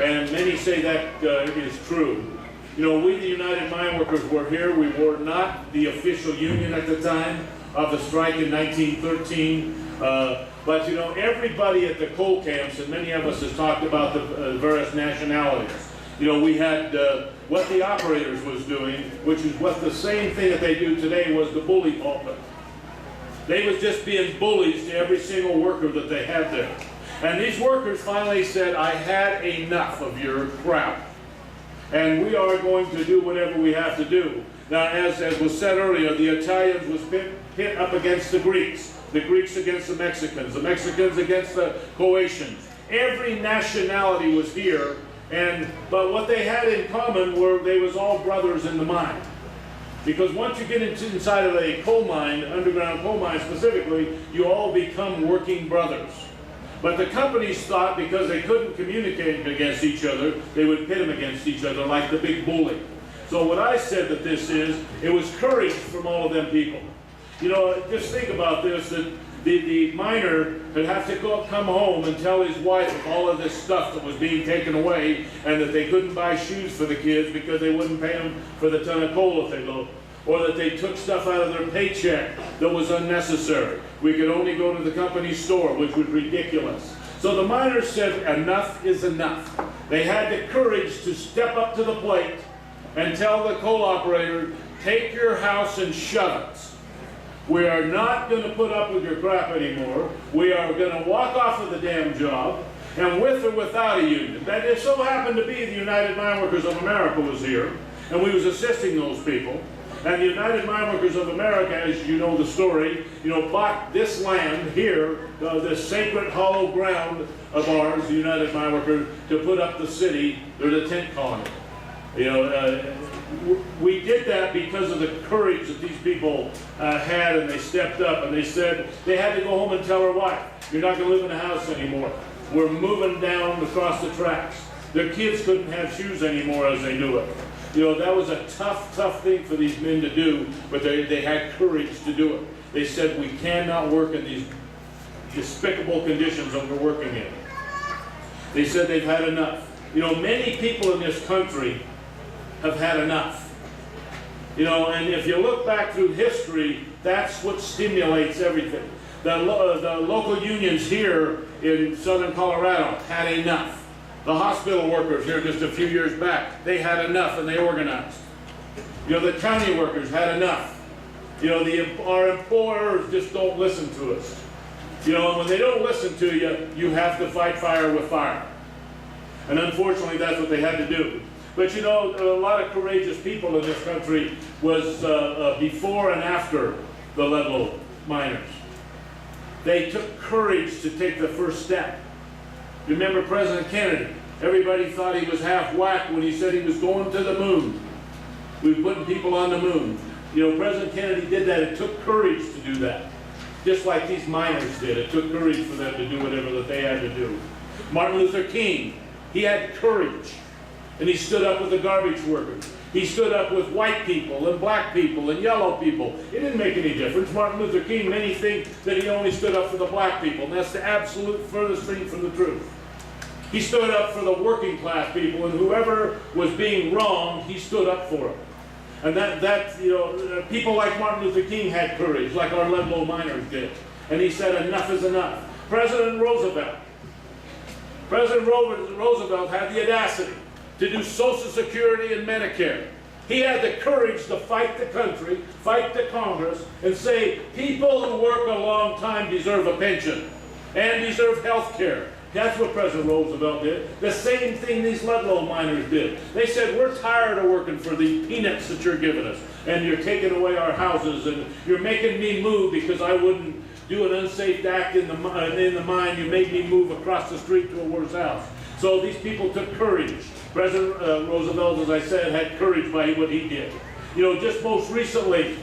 [SPEAKER 5] And many say that is true. We, the United Mine Workers, were here. We were not the official union at the time of the strike in 1913. But everybody at the coal camps, and many of us have talked about the various nationalities. We had what the operators was doing, which is what the same thing that they do today was the bully pulpit. They was just being bullies to every single worker that they had there. And these workers finally said, I had enough of your crap. And we are going to do whatever we have to do. Now, as was said earlier, the Italians was pit up against the Greeks against the Mexicans against the Croatians. Every nationality was here, but what they had in common were they was all brothers in the mine. Because once you get inside of a coal mine, underground coal mine specifically, you all become working brothers. But the companies thought because they couldn't communicate against each other, they would pit them against each other like the big bully. So what I said that this is, it was courage from all of them people. Just think about this, that the miner would have to come home and tell his wife of all of this stuff that was being taken away, and that they couldn't buy shoes for the kids because they wouldn't pay them for the ton of coal if they loaded. Or that they took stuff out of their paycheck that was unnecessary. We could only go to the company store, which was ridiculous. So the miners said, enough is enough. They had the courage to step up to the plate and tell the coal operator, take your house and shut it. We are not going to put up with your crap anymore. We are going to walk off of the damn job, and with or without a union. That it so happened to be the United Mine Workers of America was here, and we was assisting those people. And the United Mine Workers of America, as you know the story, bought this land here, this sacred hollow ground of ours, the United Mine Workers, to put up the city, or the tent colony. We did that because of the courage that these people had, and they stepped up, and they said they had to go home and tell their wife, you're not going to live in the house anymore. We're moving down across the tracks. Their kids couldn't have shoes anymore as they knew it. That was a tough thing for these men to do, but they had courage to do it. They said, we cannot work in these despicable conditions that we're working in. They said they've had enough. Many people in this country have had enough. And if you look back through history, that's what stimulates everything. The local unions here in southern Colorado had enough. The hospital workers here just a few years back, they had enough and they organized. You know, the county workers had enough. You know, our employers just don't listen to us. You know, and when they don't listen to you, you have to fight fire with fire. And unfortunately, that's what they had to do. But you know, a lot of courageous people in this country was before and after the Ludlow miners. They took courage to take the first step. You remember President Kennedy? Everybody thought he was half whacked when he said he was going to the moon. We were putting people on the moon. You know, President Kennedy did that. It took courage to do that. Just like these miners did. It took courage for them to do whatever that they had to do. Martin Luther King, he had courage. And he stood up with the garbage workers. He stood up with white people and black people and yellow people. It didn't make any difference. Martin Luther King, many think that he only stood up for the black people. And that's the absolute furthest thing from the truth. He stood up for the working class people, and whoever was being wronged, he stood up for them. And you know, people like Martin Luther King had courage, like our Ludlow miners did. And he said, enough is enough. President Roosevelt had the audacity to do Social Security and Medicare. He had the courage to fight the country, fight the Congress, and say, people who work a long time deserve a pension and deserve health care. That's what President Roosevelt did. The same thing these Ludlow miners did. They said, we're tired of working for the peanuts that you're giving us, and you're taking away our houses, and you're making me move because I wouldn't do an unsafe act in the mine. You made me move across the street to a worse house. So these people took courage. President Roosevelt, as I said, had courage by what he did. You know, just most recently,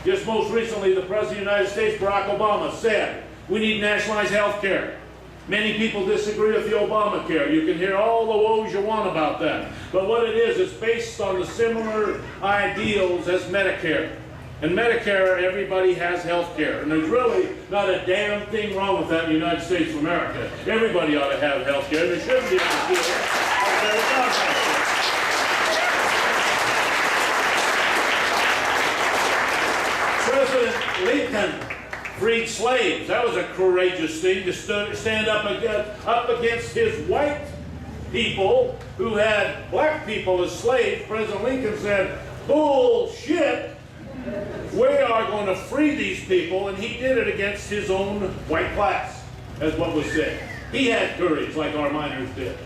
[SPEAKER 5] the President of the United States, Barack Obama, said, we need nationalized health care. Many people disagree with the Obamacare. You can hear all the woes you want about that. But what it is, it's based on the similar ideals as Medicare. And Medicare, everybody has health care. And there's really not a damn thing wrong with that in the United States of America. Everybody ought to have health care. There shouldn't be able to do it. President Lincoln freed slaves. That was a courageous thing to stand up against his white people who had black people as slaves. President Lincoln said, bullshit. We are going to free these people, and he did it against his own white class, as what was said. He had courage like our miners did.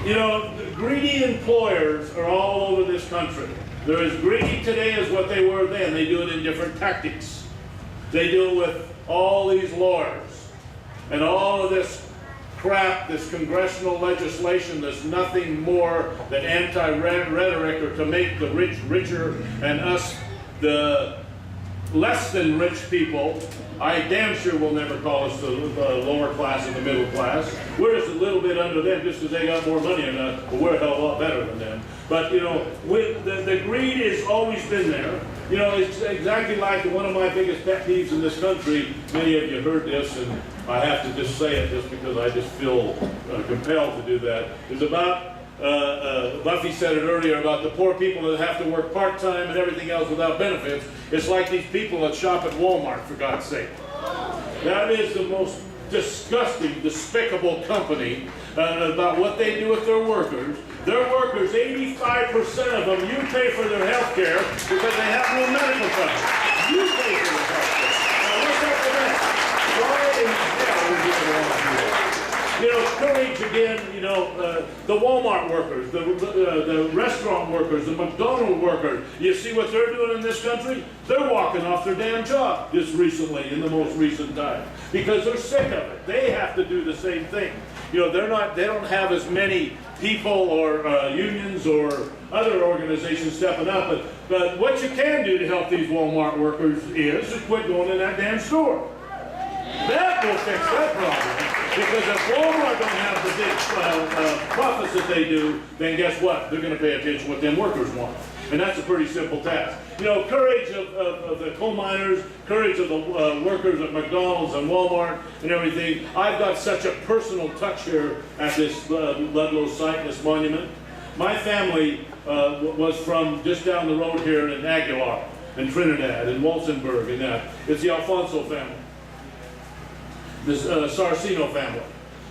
[SPEAKER 5] You know, greedy employers are all over this country. They're as greedy today as what they were then. They do it in different tactics. They do it with all these lawyers and all of this crap, this congressional legislation that's nothing more than anti-rhetoric or to make the rich richer and us, the less than rich people, I damn sure will never call us the lower class and the middle class. We're just a little bit under them just because they got more money than us, but we're a hell of a lot better than them. But you know, the greed has always been there. You know, it's exactly like one of my biggest pet peeves in this country. Many of you heard this, and I have to just say it just because I just feel compelled to do that. Is about, Buffy said it earlier, about the poor people that have to work part-time and everything else without benefits. It's like these people that shop at Walmart, for God's sake. That is the most disgusting, despicable company about what they do with their workers. Their workers, 85% of them, you pay for their health care because they have no medical coverage. You pay for their health care. Now what's up with that? Why in hell would you want to do that? You know, courage again, you know, the Walmart workers, the restaurant workers, the McDonald's workers, you see what they're doing in this country? They're walking off their damn job just recently, in the most recent time, because they're sick of it. They have to do the same thing. You know, they don't have as many people or unions or other organizations stepping up, but what you can do to help these Walmart workers is quit going in that damn store. That will fix that problem. Because if Walmart don't have the big profits that they do, then guess what? They're going to pay attention to what them workers want. And that's a pretty simple task. You know, courage of the coal miners, courage of the workers at McDonald's and Walmart and everything. I've got such a personal touch here at this Ludlow site, this monument. My family was from just down the road here in Aguilar and Trinidad and Walsenburg and that. It's the Alfonso family. Sarcino family.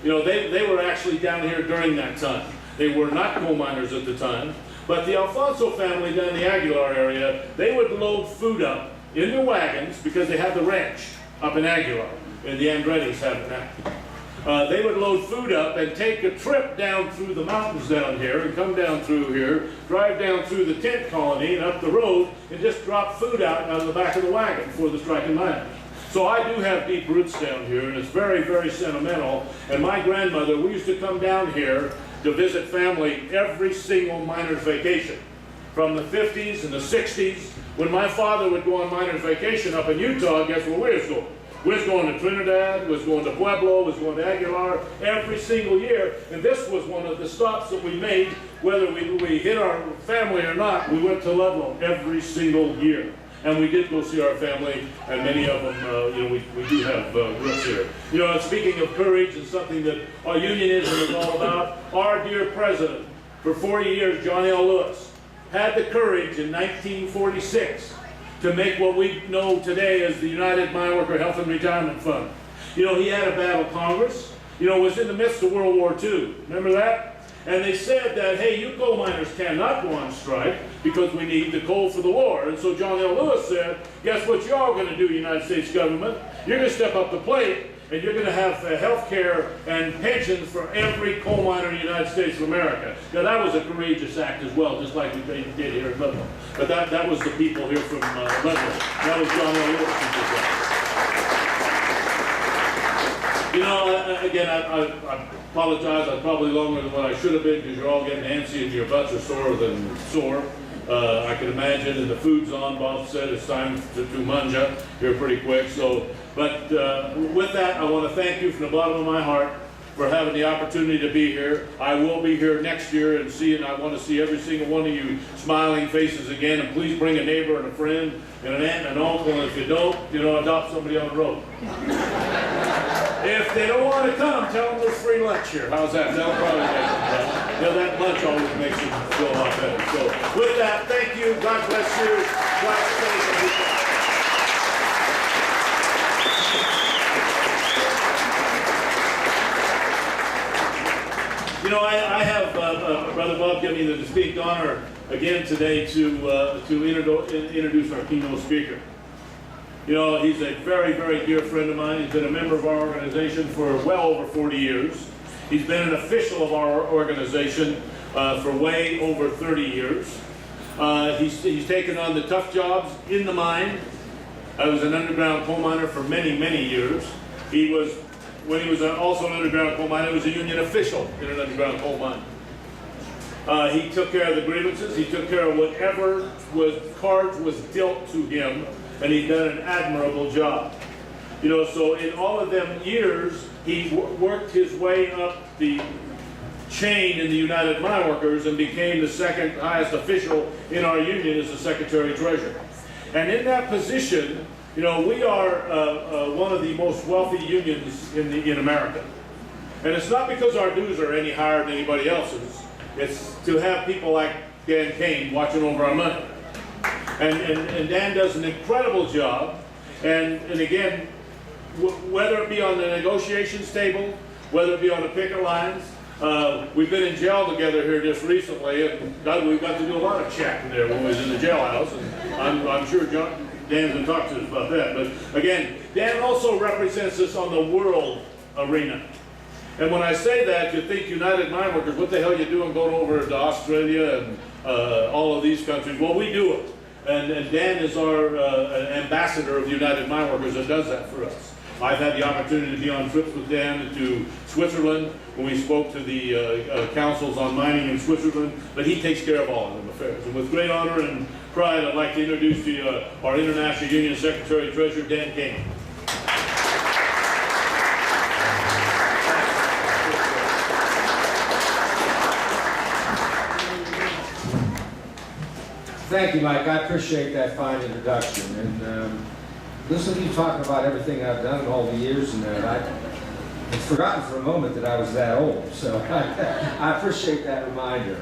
[SPEAKER 5] You know, they were actually down here during that time. They were not coal miners at the time, but the Alfonso family down in the Aguilar area, they would load food up in their wagons because they had the ranch up in Aguilar, and the Andretti's have it now. They would load food up and take a trip down through the mountains down here and come down through here, drive down through the tent colony and up the road and just drop food out of the back of the wagon for the striking miners. So I do have deep roots down here, and it's very, very sentimental. And my grandmother, we used to come down here to visit family every single miner's vacation. From the 50s and the 60s, when my father would go on miner's vacation up in Utah, guess where we was going? We was going to Trinidad, we was going to Pueblo, we was going to Aguilar every single year. And this was one of the stops that we made, whether we hit our family or not. We went to Ludlow every single year. And we did go see our family, and many of them, you know, we do have roots here. You know, and speaking of courage and something that our unionism is all about, our dear president, for 40 years, John L. Lewis, had the courage in 1946 to make what we know today as the United Mine Worker Health and Retirement Fund. You know, he had a battle Congress, you know, was in the midst of World War II. Remember that? And they said that, hey, you coal miners cannot go on strike because we need the coal for the war. And so John L. Lewis said, guess what you're all going to do, United States government? You're going to step up the plate, and you're going to have health care and pensions for every coal miner in the United States of America. Now, that was a courageous act as well, just like we did here in Ludlow. But that was the people here from Ludlow. That was John L. Lewis who did that. You know, again, I apologize. I'm probably longer than what I should have been because you're all getting antsy and your butts are sore than sore. I can imagine, and the food's on. Bob said it's time to manja here pretty quick. So, but with that, I want to thank you from the bottom of my heart for having the opportunity to be here. I will be here next year and I want to see every single one of you smiling faces again. And please bring a neighbor and a friend and an aunt and an uncle. And if you don't, you know, adopt somebody on the road. If they don't want to come, tell them there's free lunch here. How's that? That'll probably make them better. You know, that lunch always makes them feel a lot better. So with that, thank you. God bless you. God bless you. You know, I have Brother Bob give me the distinct honor again today to introduce our keynote speaker. You know, he's a very, very dear friend of mine. He's been a member of our organization for well over 40 years. He's been an official of our organization for way over 30 years. He's taken on the tough jobs in the mine. I was an underground coal miner for many, many years. When he was also an underground coal miner, he was a union official in an underground coal mine. He took care of the grievances. He took care of whatever cards was dealt to him, and he done an admirable job. You know, so in all of them years, he worked his way up the chain in the United Mine Workers and became the second highest official in our union as the Secretary-Treasurer. And in that position, you know, we are one of the most wealthy unions in America. And it's not because our dues are any higher than anybody else's. It's to have people like Dan Kane watching over our money. And Dan does an incredible job. And again, whether it be on the negotiations table, whether it be on the picket lines, we've been in jail together here just recently, and we got to do a lot of chatting there when we was in the jailhouse. And I'm sure Dan's going to talk to us about that. But again, Dan also represents us on the world arena. And when I say that, you think United Mine Workers, what the hell are you doing going over to Australia and all of these countries? Well, we do it. And Dan is our ambassador of the United Mine Workers that does that for us. I've had the opportunity to be on trips with Dan to Switzerland when we spoke to the councils on mining in Switzerland, but he takes care of all of them affairs. And with great honor and pride, I'd like to introduce to you our International Union Secretary-Treasurer, Dan Kane.
[SPEAKER 6] Thank you, Mike. I appreciate that fine introduction. And listen to you talking about everything I've done in all the years and that. I'd forgotten for a moment that I was that old. So I appreciate that reminder.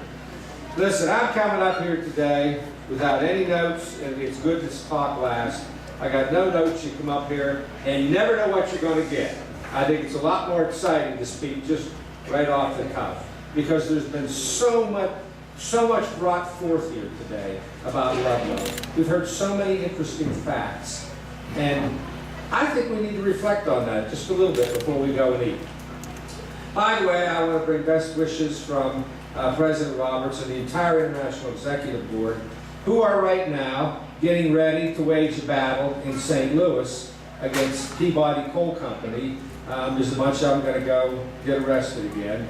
[SPEAKER 6] Listen, I'm coming up here today without any notes, and it's good to talk last. I got no notes. You come up here, and you never know what you're going to get. I think it's a lot more exciting to speak just right off the cuff, because there's been so much brought forth here today about Ludlow. We've heard so many interesting facts, and I think we need to reflect on that just a little bit before we go and eat. By the way, I want to bring best wishes from President Roberts and the entire International Executive Board, who are right now getting ready to wage a battle in St. Louis against Peabody Coal Company. There's a bunch of them going to go get arrested again.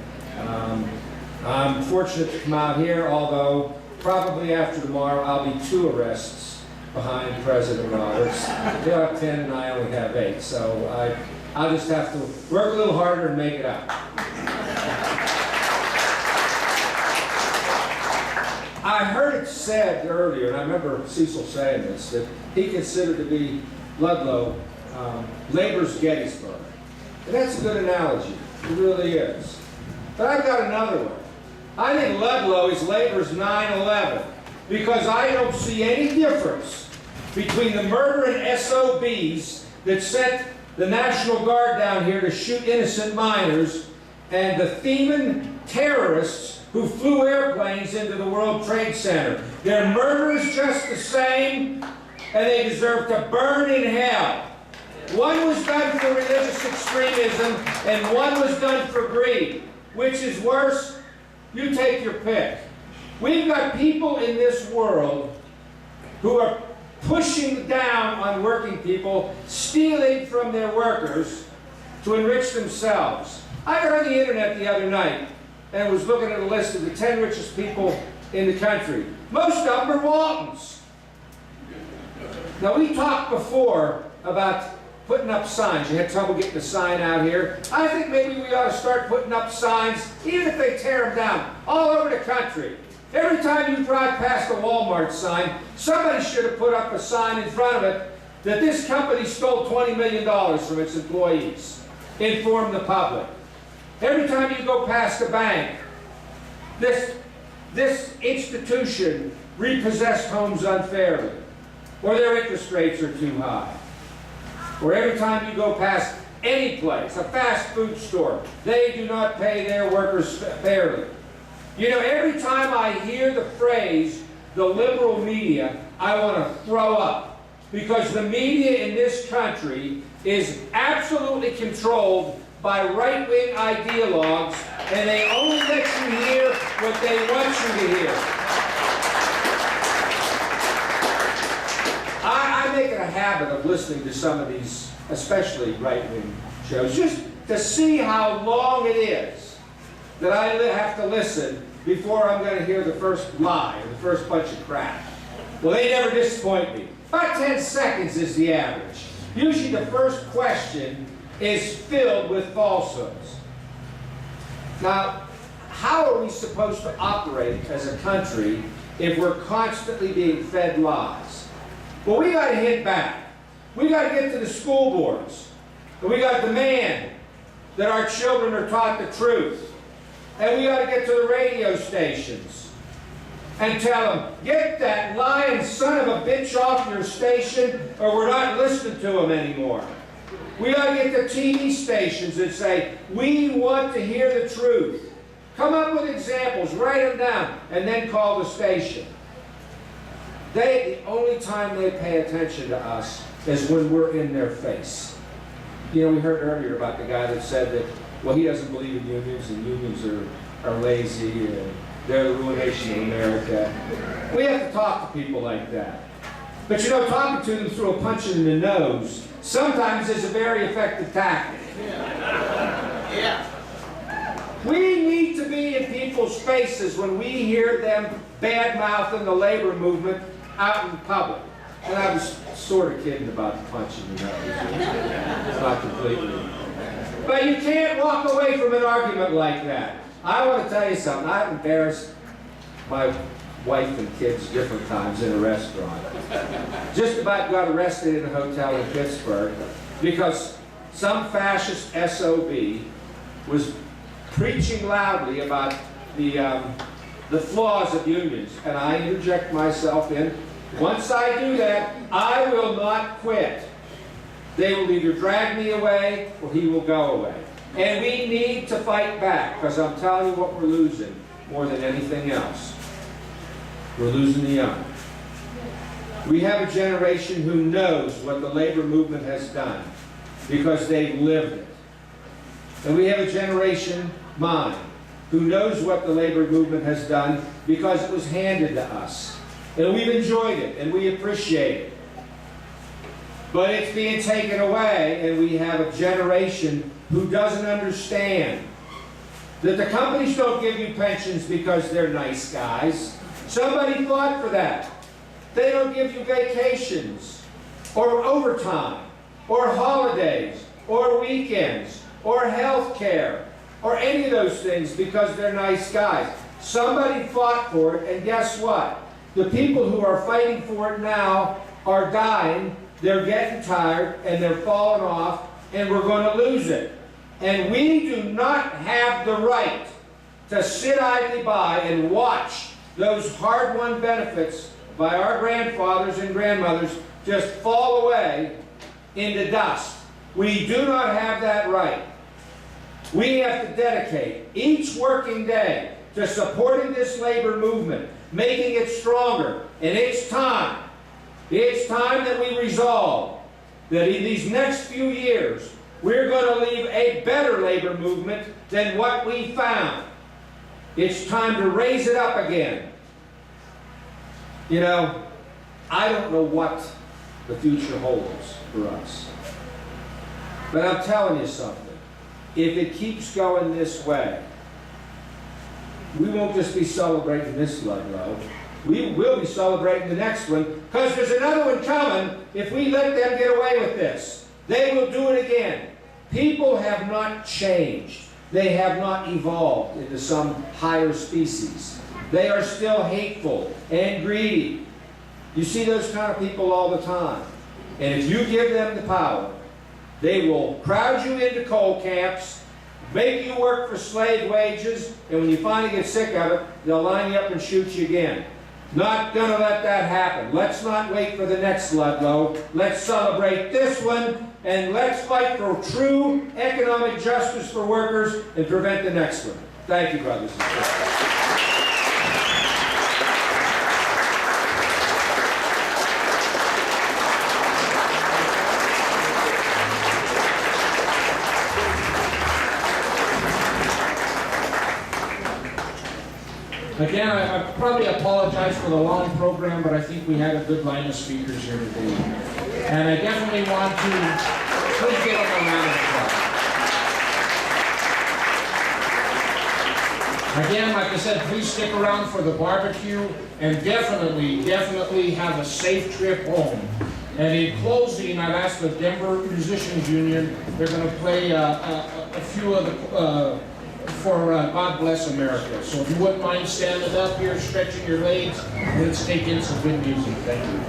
[SPEAKER 6] I'm fortunate to come out here, although probably after tomorrow I'll be 2 arrests behind President Roberts. They'll have 10 and I only have 8, so I'll just have to work a little harder and make it up. I heard it said earlier, and I remember Cecil saying this, that he considered to be Ludlow labor's Gettysburg. And that's a good analogy. It really is. But I've got another one. I think Ludlow is labor's 9/11, because I don't see any difference between the murdering SOBs that sent the National Guard down here to shoot innocent miners and the thieving terrorists who flew airplanes into the World Trade Center. They're murderers just the same, and they deserve to burn in hell. One was done for religious extremism, and one was done for greed. Which is worse? You take your pick. We've got people in this world who are pushing down on working people, stealing from their workers to enrich themselves. I got on the internet the other night and was looking at a list of the 10 richest people in the country. Most of them are Waltons. Now, we talked before about putting up signs. You had trouble getting a sign out here. I think maybe we ought to start putting up signs, even if they tear them down, all over the country. Every time you drive past a Walmart sign, somebody should have put up a sign in front of it that this company stole $20 million from its employees. Inform the public. Every time you go past a bank, this institution repossessed homes unfairly, or their interest rates are too high. Or every time you go past any place, a fast food store, they do not pay their workers fairly. You know, every time I hear the phrase, the liberal media, I want to throw up. Because the media in this country is absolutely controlled by right-wing ideologues, and they only let you hear what they want you to hear. I make it a habit of listening to some of these, especially right-wing shows, just to see how long it is that I have to listen before I'm going to hear the first lie or the first bunch of crap. Well, they never disappoint me. About 10 seconds is the average. Usually the first question is filled with falsehoods. Now, how are we supposed to operate as a country if we're constantly being fed lies? Well, we got to hit back. We got to get to the school boards. And we got to demand that our children are taught the truth. And we got to get to the radio stations and tell them, get that lying son of a bitch off your station or we're not listening to him anymore. We got to get the TV stations that say, we want to hear the truth. Come up with examples, write them down, and then call the station. The only time they pay attention to us is when we're in their face. You know, we heard earlier about the guy that said that, well, he doesn't believe in unions, and unions are lazy, and they're the ruination of America. We have to talk to people like that. But you know, talking to them through a punch in the nose sometimes is a very effective tactic.
[SPEAKER 1] Yeah.
[SPEAKER 6] We need to be in people's faces when we hear them bad-mouthing the labor movement out in public. And I was sort of kidding about the punch in the nose. Not completely. But you can't walk away from an argument like that. I want to tell you something. I've embarrassed my wife and kids different times in a restaurant. Just about got arrested in a hotel in Pittsburgh because some fascist SOB was preaching loudly about the flaws of unions. And I interject myself in. Once I do that, I will not quit. They will either drag me away or he will go away. And we need to fight back, because I'm telling you what we're losing more than anything else. We're losing the young. We have a generation who knows what the labor movement has done because they've lived it. And we have a generation, mine, who knows what the labor movement has done because it was handed to us. And we've enjoyed it, and we appreciate it. But it's being taken away, and we have a generation who doesn't understand that the companies don't give you pensions because they're nice guys. Somebody fought for that. They don't give you vacations, or overtime, or holidays, or weekends, or health care, or any of those things because they're nice guys. Somebody fought for it, and guess what? The people who are fighting for it now are dying, they're getting tired, and they're falling off, and we're going to lose it. And we do not have the right to sit idly by and watch those hard-won benefits by our grandfathers and grandmothers just fall away into dust. We do not have that right. We have to dedicate each working day to supporting this labor movement, making it stronger. And it's time that we resolve that in these next few years, we're going to leave a better labor movement than what we found. It's time to raise it up again. You know, I don't know what the future holds for us. But I'm telling you something. If it keeps going this way, we won't just be celebrating this Ludlow. We will be celebrating the next one, because there's another one coming if we let them get away with this. They will do it again. People have not changed. They have not evolved into some higher species. They are still hateful and greedy. You see those kind of people all the time. And if you give them the power, they will crowd you into coal camps, make you work for slave wages, and when you finally get sick of it, they'll line you up and shoot you again. Not going to let that happen. Let's not wait for the next Ludlow. Let's celebrate this one, and let's fight for true economic justice for workers and prevent the next one. Thank you, brothers and sisters.
[SPEAKER 2] Again, I probably apologize for the long program, but I think we had a good line of speakers here today. And I definitely want to, please give them a round of applause. Again, like I said, please stick around for the barbecue, and definitely have a safe trip home. And in closing, I've asked the Denver Musicians Union, they're going to play a few of the, for God Bless America. So if you wouldn't mind standing up here, stretching your legs, let's take in some good music. Thank you.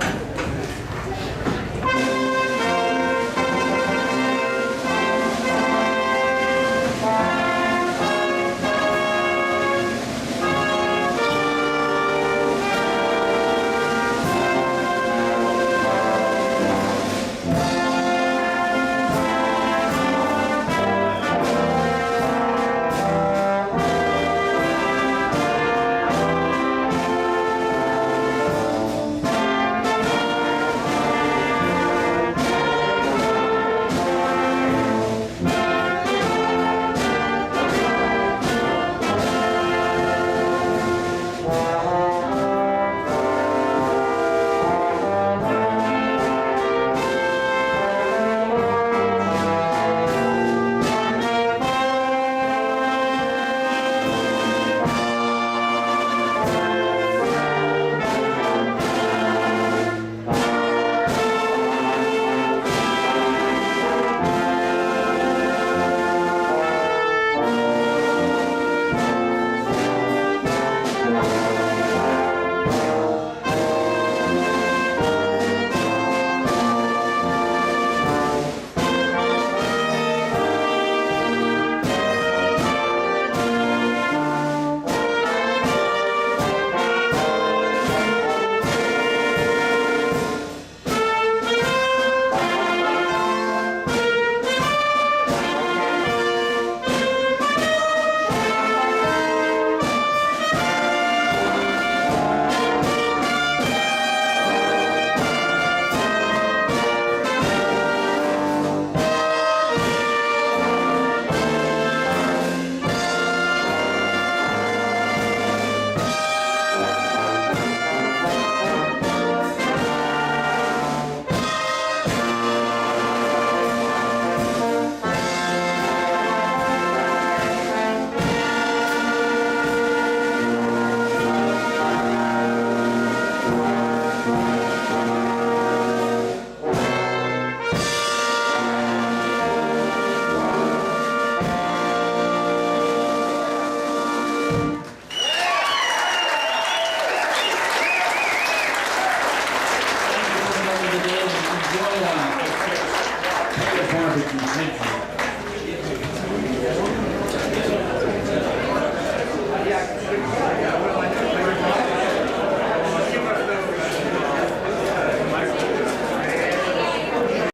[SPEAKER 2] barbecue, thank you.